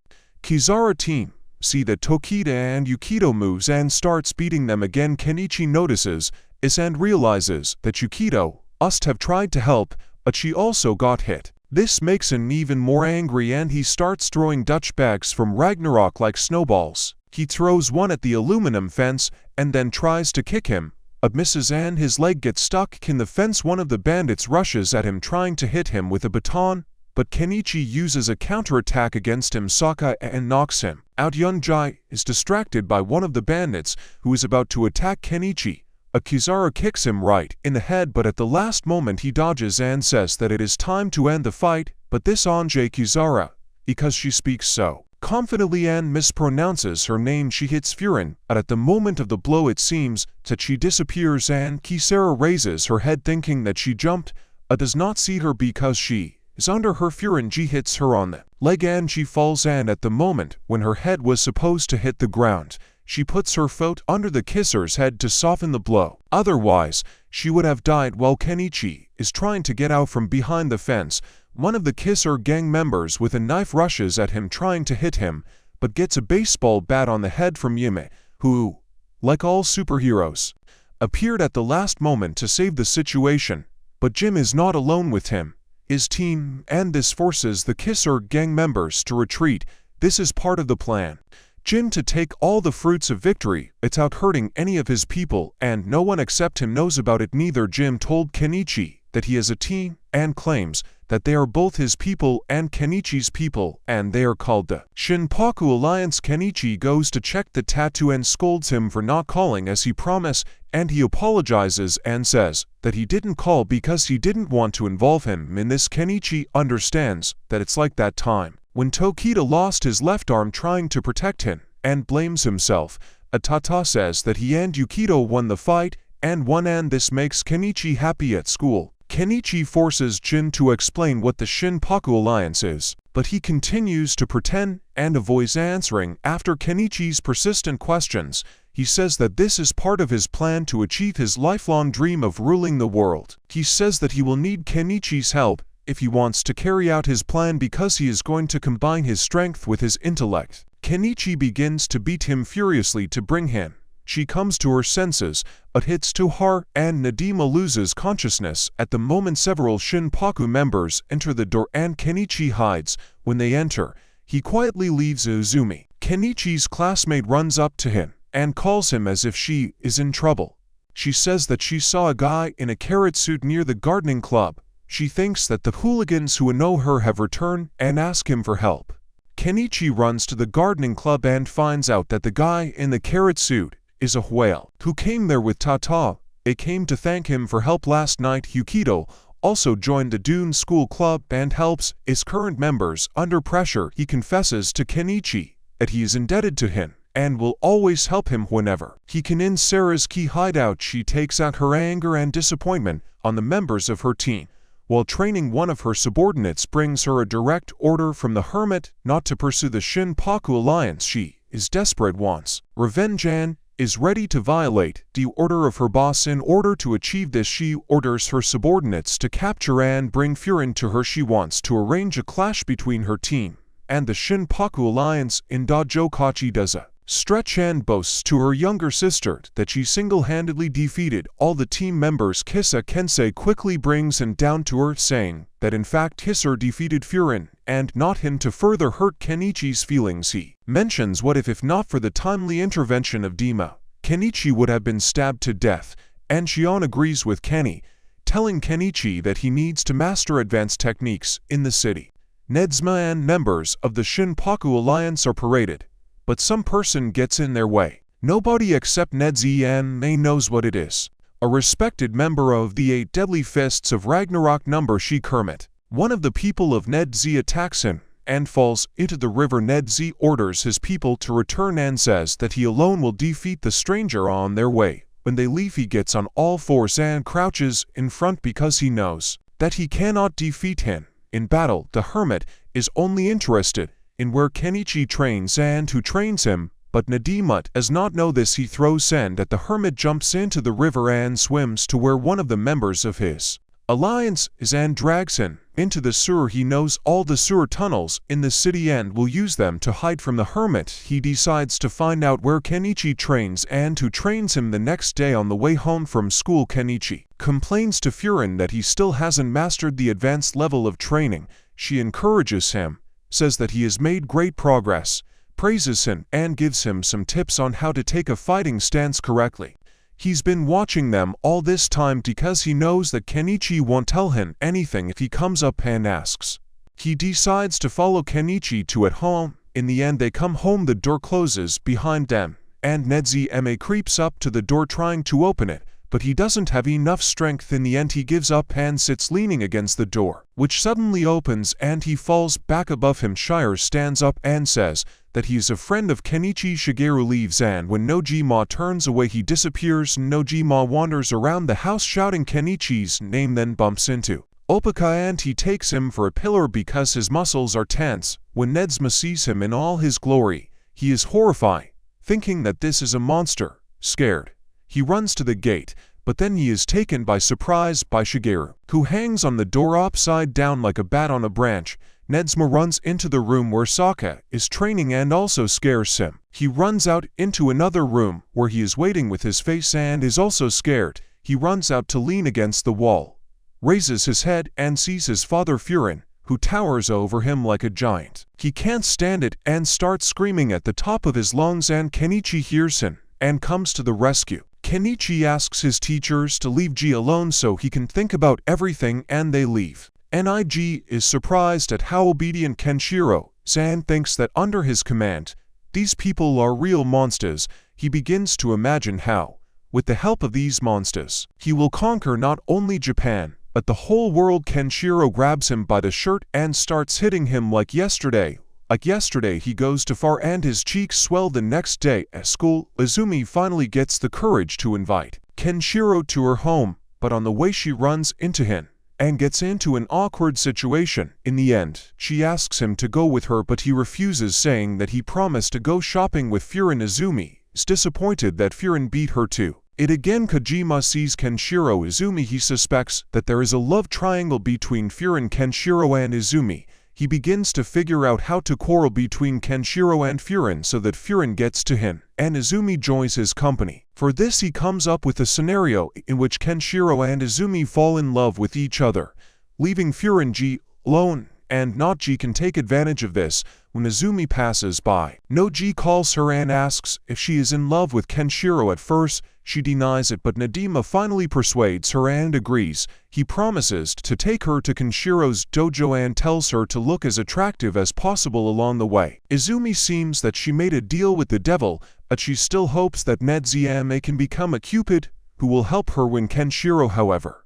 Speaker 1: Kizara team see that Tokita and Yukito moves and starts beating them again. KenIchi notices this and realizes that Yukito must have tried to help, but she also got hit. This makes him even more angry, and he starts throwing Dutch bags from Ragnarok like snowballs. He throws one at the aluminum fence and then tries to kick him, but misses and his leg gets stuck in the fence. One of the bandits rushes at him trying to hit him with a baton, but KenIchi uses a counterattack against him Saka and knocks him out. Yunjai is distracted by one of the bandits who is about to attack KenIchi. Akizara kicks him right in the head, but at the last moment he dodges and says that it is time to end the fight, but this Anjay Kizara, because she speaks so confidently and mispronounces her name, she hits Furin, and at the moment of the blow it seems that she disappears and Kisara raises her head thinking that she jumped, does not see her because she is under her. Furin G hits her on the leg and she falls, and at the moment when her head was supposed to hit the ground, she puts her foot under the kisser's head to soften the blow. Otherwise, she would have died. While KenIchi is trying to get out from behind the fence, one of the Kisser gang members with a knife rushes at him trying to hit him, but gets a baseball bat on the head from Yume, who, like all superheroes, appeared at the last moment to save the situation. But Jim is not alone with him, his team, and this forces the Kisser gang members to retreat. This is part of the plan. Jim to take all the fruits of victory without hurting any of his people, and no one except him knows about it. Neither Jim told KenIchi that he has a team and claims that they are both his people and KenIchi's people, and they are called the Shinpaku Alliance. KenIchi goes to check the tattoo and scolds him for not calling as he promised, and he apologizes and says that he didn't call because he didn't want to involve him in this. KenIchi understands that it's like that time when Tokita lost his left arm trying to protect him, and blames himself. Atata says that he and Yukito won the fight and won, and this makes KenIchi happy at school. KenIchi forces Jin to explain what the Shinpaku Alliance is, but he continues to pretend and avoids answering. After KenIchi's persistent questions, he says that this is part of his plan to achieve his lifelong dream of ruling the world. He says that he will need KenIchi's help if he wants to carry out his plan because he is going to combine his strength with his intellect. KenIchi begins to beat him furiously to bring him. She comes to her senses, but hits too hard, and Nadima loses consciousness. At the moment several Shinpaku members enter the door and KenIchi hides. When they enter, he quietly leaves Uzumi. KenIchi's classmate runs up to him and calls him as if she is in trouble. She says that she saw a guy in a carrot suit near the gardening club. She thinks that the hooligans who know her have returned and ask him for help. KenIchi runs to the gardening club and finds out that the guy in the carrot suit is a whale who came there with Tata. It came to thank him for help last night. Yukito also joined the Dune School Club and helps its current members under pressure. He confesses to KenIchi that he is indebted to him and will always help him whenever he can. In Sarah's key hideout, she takes out her anger and disappointment on the members of her team. While training, one of her subordinates brings her a direct order from the hermit not to pursue the Shinpaku Alliance. She is desperate, wants revenge, and is ready to violate the order of her boss. In order to achieve this, she orders her subordinates to capture and bring Furin to her. She wants to arrange a clash between her team and the Shinpaku Alliance. In Dojo, Kachi does a stretch and boasts to her younger sister that she single-handedly defeated all the team members. Kisa Kensei quickly brings him down to earth, saying that in fact Kisa defeated Furin and not him, to further hurt KenIchi's feelings. He mentions what if not for the timely intervention of Dima, KenIchi would have been stabbed to death, and Shion agrees with Kenny, telling KenIchi that he needs to master advanced techniques in the city. Nedzma and members of the Shinpaku Alliance are paraded, but some person gets in their way. Nobody except Nedzi and Mei knows what it is. A respected member of the 8 Deadly Fists of Ragnarok number She Kermit. One of the people of Nedzi attacks him and falls into the river. Nedzi orders his people to return and says that he alone will defeat the stranger on their way. When they leave, he gets on all fours and crouches in front because he knows that he cannot defeat him in battle. The hermit is only interested in where KenIchi trains and who trains him, but Nadima does not know this. He throws sand at the hermit, jumps into the river and swims to where one of the members of his alliance is and drags him into the sewer. He knows all the sewer tunnels in the city and will use them to hide from the hermit. He decides to find out where KenIchi trains and who trains him. The next day on the way home from school, KenIchi complains to Furin that he still hasn't mastered the advanced level of training. She encourages him, says that he has made great progress, praises him, and gives him some tips on how to take a fighting stance correctly. He's been watching them all this time because he knows that KenIchi won't tell him anything if he comes up and asks. He decides to follow KenIchi to at home. In the end they come home, the door closes behind them, and Nedzma creeps up to the door trying to open it, but he doesn't have enough strength. In the end he gives up and sits leaning against the door, which suddenly opens and he falls back above him. Shire stands up and says that he is a friend of KenIchi. Shigeru leaves, and when Nojima turns away he disappears. Nojima wanders around the house shouting KenIchi's name, then bumps into Opaka and he takes him for a pillar because his muscles are tense. When Nedzma sees him in all his glory, he is horrified, thinking that this is a monster. Scared, he runs to the gate, but then he is taken by surprise by Shigeru, who hangs on the door upside down like a bat on a branch. Nedzma runs into the room where Sokka is training and also scares him. He runs out into another room where he is waiting with his face and is also scared. He runs out to lean against the wall, raises his head and sees his father Furin, who towers over him like a giant. He can't stand it and starts screaming at the top of his lungs, and KenIchi hears him and comes to the rescue. KenIchi asks his teachers to leave G alone so he can think about everything, and they leave. Nig is surprised at how obedient Kenshiro-san thinks that under his command, these people are real monsters. He begins to imagine how, with the help of these monsters, he will conquer not only Japan, but the whole world. Kenshiro grabs him by the shirt and starts hitting him like yesterday. He goes too far and his cheeks swell. The next day at school, Izumi finally gets the courage to invite Kenshiro to her home, but on the way she runs into him and gets into an awkward situation. In the end, she asks him to go with her, but he refuses, saying that he promised to go shopping with Furin. Izumi is disappointed that Furin beat her to it again. Kojima sees Kenshiro Izumi. He suspects that there is a love triangle between Furin, Kenshiro, and Izumi. He begins to figure out how to quarrel between Kenshiro and Furin so that Furin gets to him, and Izumi joins his company. For this he comes up with a scenario in which Kenshiro and Izumi fall in love with each other, leaving Furin G alone, and not G can take advantage of this. When Izumi passes by, Noji calls her and asks if she is in love with Kenshiro. At first, she denies it, but Nadima finally persuades her and agrees. He promises to take her to Kenshiro's dojo and tells her to look as attractive as possible along the way. Izumi seems that she made a deal with the devil, but she still hopes that Nedzma can become a cupid who will help her win Kenshiro. However,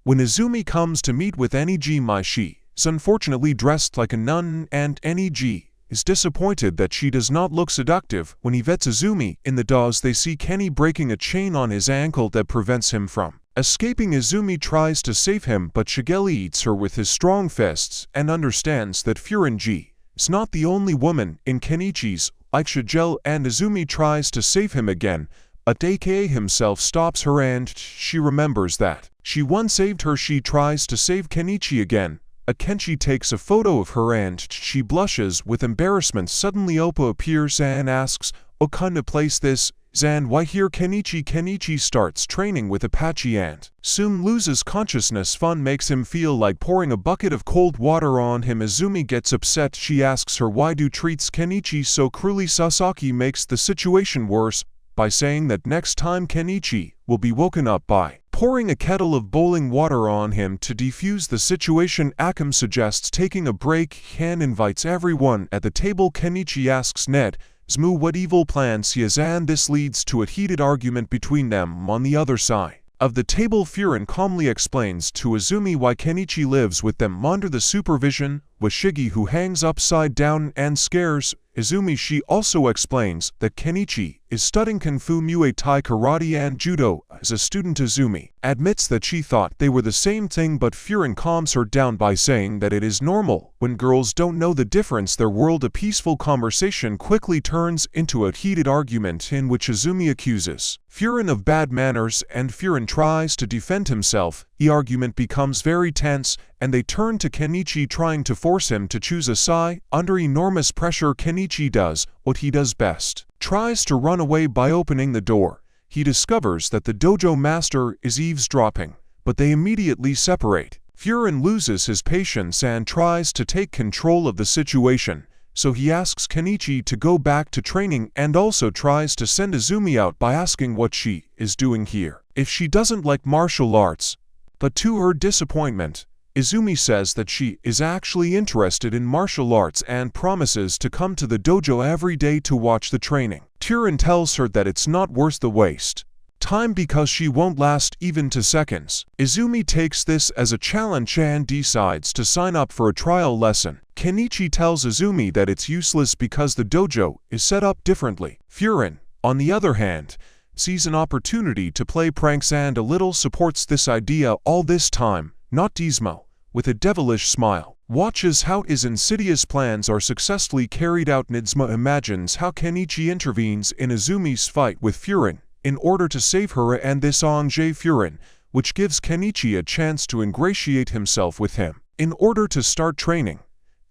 Speaker 1: when Izumi comes to meet with Nijima, she is unfortunately dressed like a nun, and Nij is disappointed that she does not look seductive. When he vets Izumi in the dolls, they see Kenny breaking a chain on his ankle that prevents him from escaping. Izumi tries to save him, but Shigeli eats her with his strong fists and understands that Furin G is not the only woman in KenIchi's like Shigel, and Izumi tries to save him again, but aka himself stops her and she remembers that she once saved her. She tries to save KenIchi again. Kenshi takes a photo of her and she blushes with embarrassment. Suddenly Oppo appears and asks, "What kind of place this is and why here?" KenIchi starts training with Apache and soon loses consciousness. Fun makes him feel like pouring a bucket of cold water on him. Izumi gets upset. She asks her why do treats KenIchi so cruelly. Sasaki makes the situation worse by saying that next time KenIchi will be woken up by pouring a kettle of boiling water on him to defuse the situation. Akam suggests taking a break and invites everyone at the table. KenIchi asks Nedzma what evil plans he has, and this leads to a heated argument between them. On the other side of the table, Furin calmly explains to Izumi why KenIchi lives with them under the supervision of Shigi, who hangs upside down and scares Izumi. She also explains that KenIchi is studying Kung Fu, Muay Thai, Karate, and Judo as a student. Izumi admits that she thought they were the same thing, but Furin calms her down by saying that it is normal when girls don't know the difference. Their world, a peaceful conversation, quickly turns into a heated argument in which Izumi accuses Furin of bad manners and Furin tries to defend himself. The argument becomes very tense and they turn to KenIchi, trying to force him to choose a side. Under enormous pressure, KenIchi does what he does best, tries to run away by opening the door. He discovers that the dojo master is eavesdropping, but they immediately separate. Furin loses his patience and tries to take control of the situation, so he asks KenIchi to go back to training and also tries to send Izumi out by asking what she is doing here, if she doesn't like martial arts. But to her disappointment, Izumi says that she is actually interested in martial arts and promises to come to the dojo every day to watch the training. Furin tells her that it's not worth the waste time because she won't last even 2 seconds. Izumi takes this as a challenge and decides to sign up for a trial lesson. KenIchi tells Izumi that it's useless because the dojo is set up differently. Furin, on the other hand, sees an opportunity to play pranks and a little supports this idea. All this time, not Dismo, with a devilish smile, watches how his insidious plans are successfully carried out. Nidzma imagines how KenIchi intervenes in Izumi's fight with Furin in order to save her and this Ange Furin, which gives KenIchi a chance to ingratiate himself with him. In order to start training,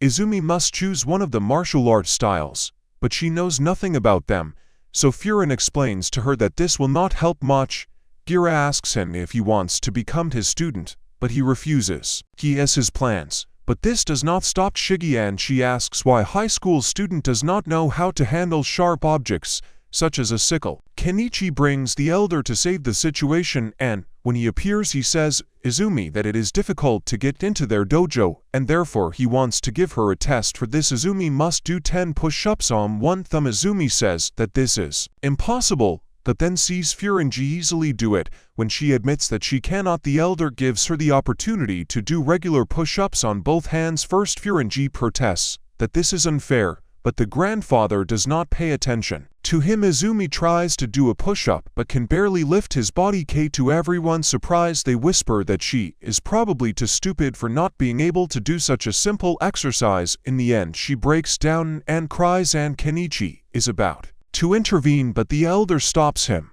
Speaker 1: Izumi must choose one of the martial arts styles, but she knows nothing about them, so Furin explains to her that this will not help much. Gira asks him if he wants to become his student, but he refuses. He has his plans, but this does not stop Shigi, and she asks why a high school student does not know how to handle sharp objects, such as a sickle. KenIchi brings the elder to save the situation, and when he appears he says Izumi that it is difficult to get into their dojo, and therefore he wants to give her a test. For this, Izumi must do 10 push-ups on one thumb. Izumi says that this is impossible, but then sees Furinji easily do it. When she admits that she cannot, the elder gives her the opportunity to do regular push-ups on both hands. First, Furinji protests that this is unfair, but the grandfather does not pay attention to him. Izumi tries to do a push-up but can barely lift his body. To everyone's surprise, they whisper that she is probably too stupid for not being able to do such a simple exercise. In the end, she breaks down and cries, and KenIchi is about to intervene, but the elder stops him.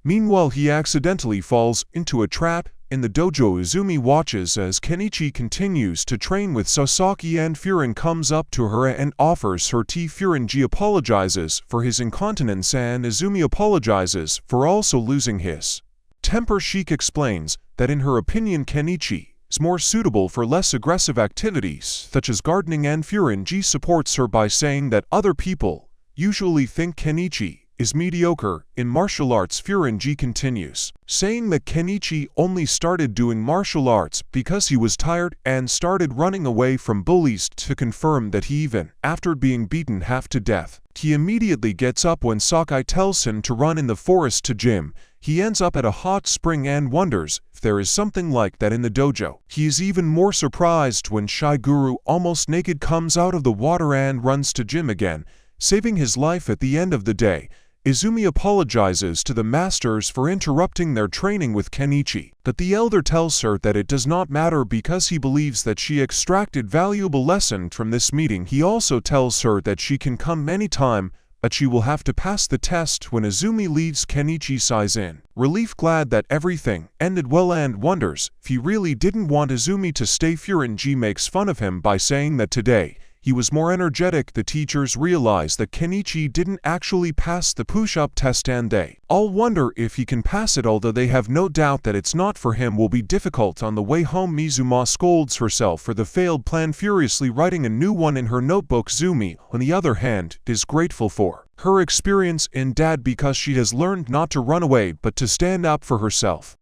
Speaker 1: Meanwhile, he accidentally falls into a trap in the dojo. Izumi watches as KenIchi continues to train with Sasaki, and Furin comes up to her and offers her tea. Furinji apologizes for his incontinence, and Izumi apologizes for also losing his temper. Sheik explains that in her opinion KenIchi is more suitable for less aggressive activities such as gardening, and Furinji supports her by saying that other people usually think KenIchi is mediocre in martial arts. Furinji continues, saying that KenIchi only started doing martial arts because he was tired and started running away from bullies, to confirm that he even after being beaten half to death, he immediately gets up when Sakai tells him to run in the forest to gym. He ends up at a hot spring and wonders if there is something like that in the dojo. He is even more surprised when Shiguru, almost naked, comes out of the water and runs to gym again, saving his life. At the end of the day, Izumi apologizes to the masters for interrupting their training with KenIchi, but the elder tells her that it does not matter because he believes that she extracted valuable lesson from this meeting. He also tells her that she can come anytime, but she will have to pass the test. When Izumi leaves, KenIchi sighs in relief, glad that everything ended well, and wonders if he really didn't want Izumi to stay. Furinji makes fun of him by saying that today he was more energetic. The teachers realize that KenIchi didn't actually pass the push-up test, and they all wonder if he can pass it, although they have no doubt that it's not for him will be difficult. On the way home, Mizuma scolds herself for the failed plan, furiously writing a new one in her notebook. Zumi, on the other hand, is grateful for her experience in Dad because she has learned not to run away but to stand up for herself.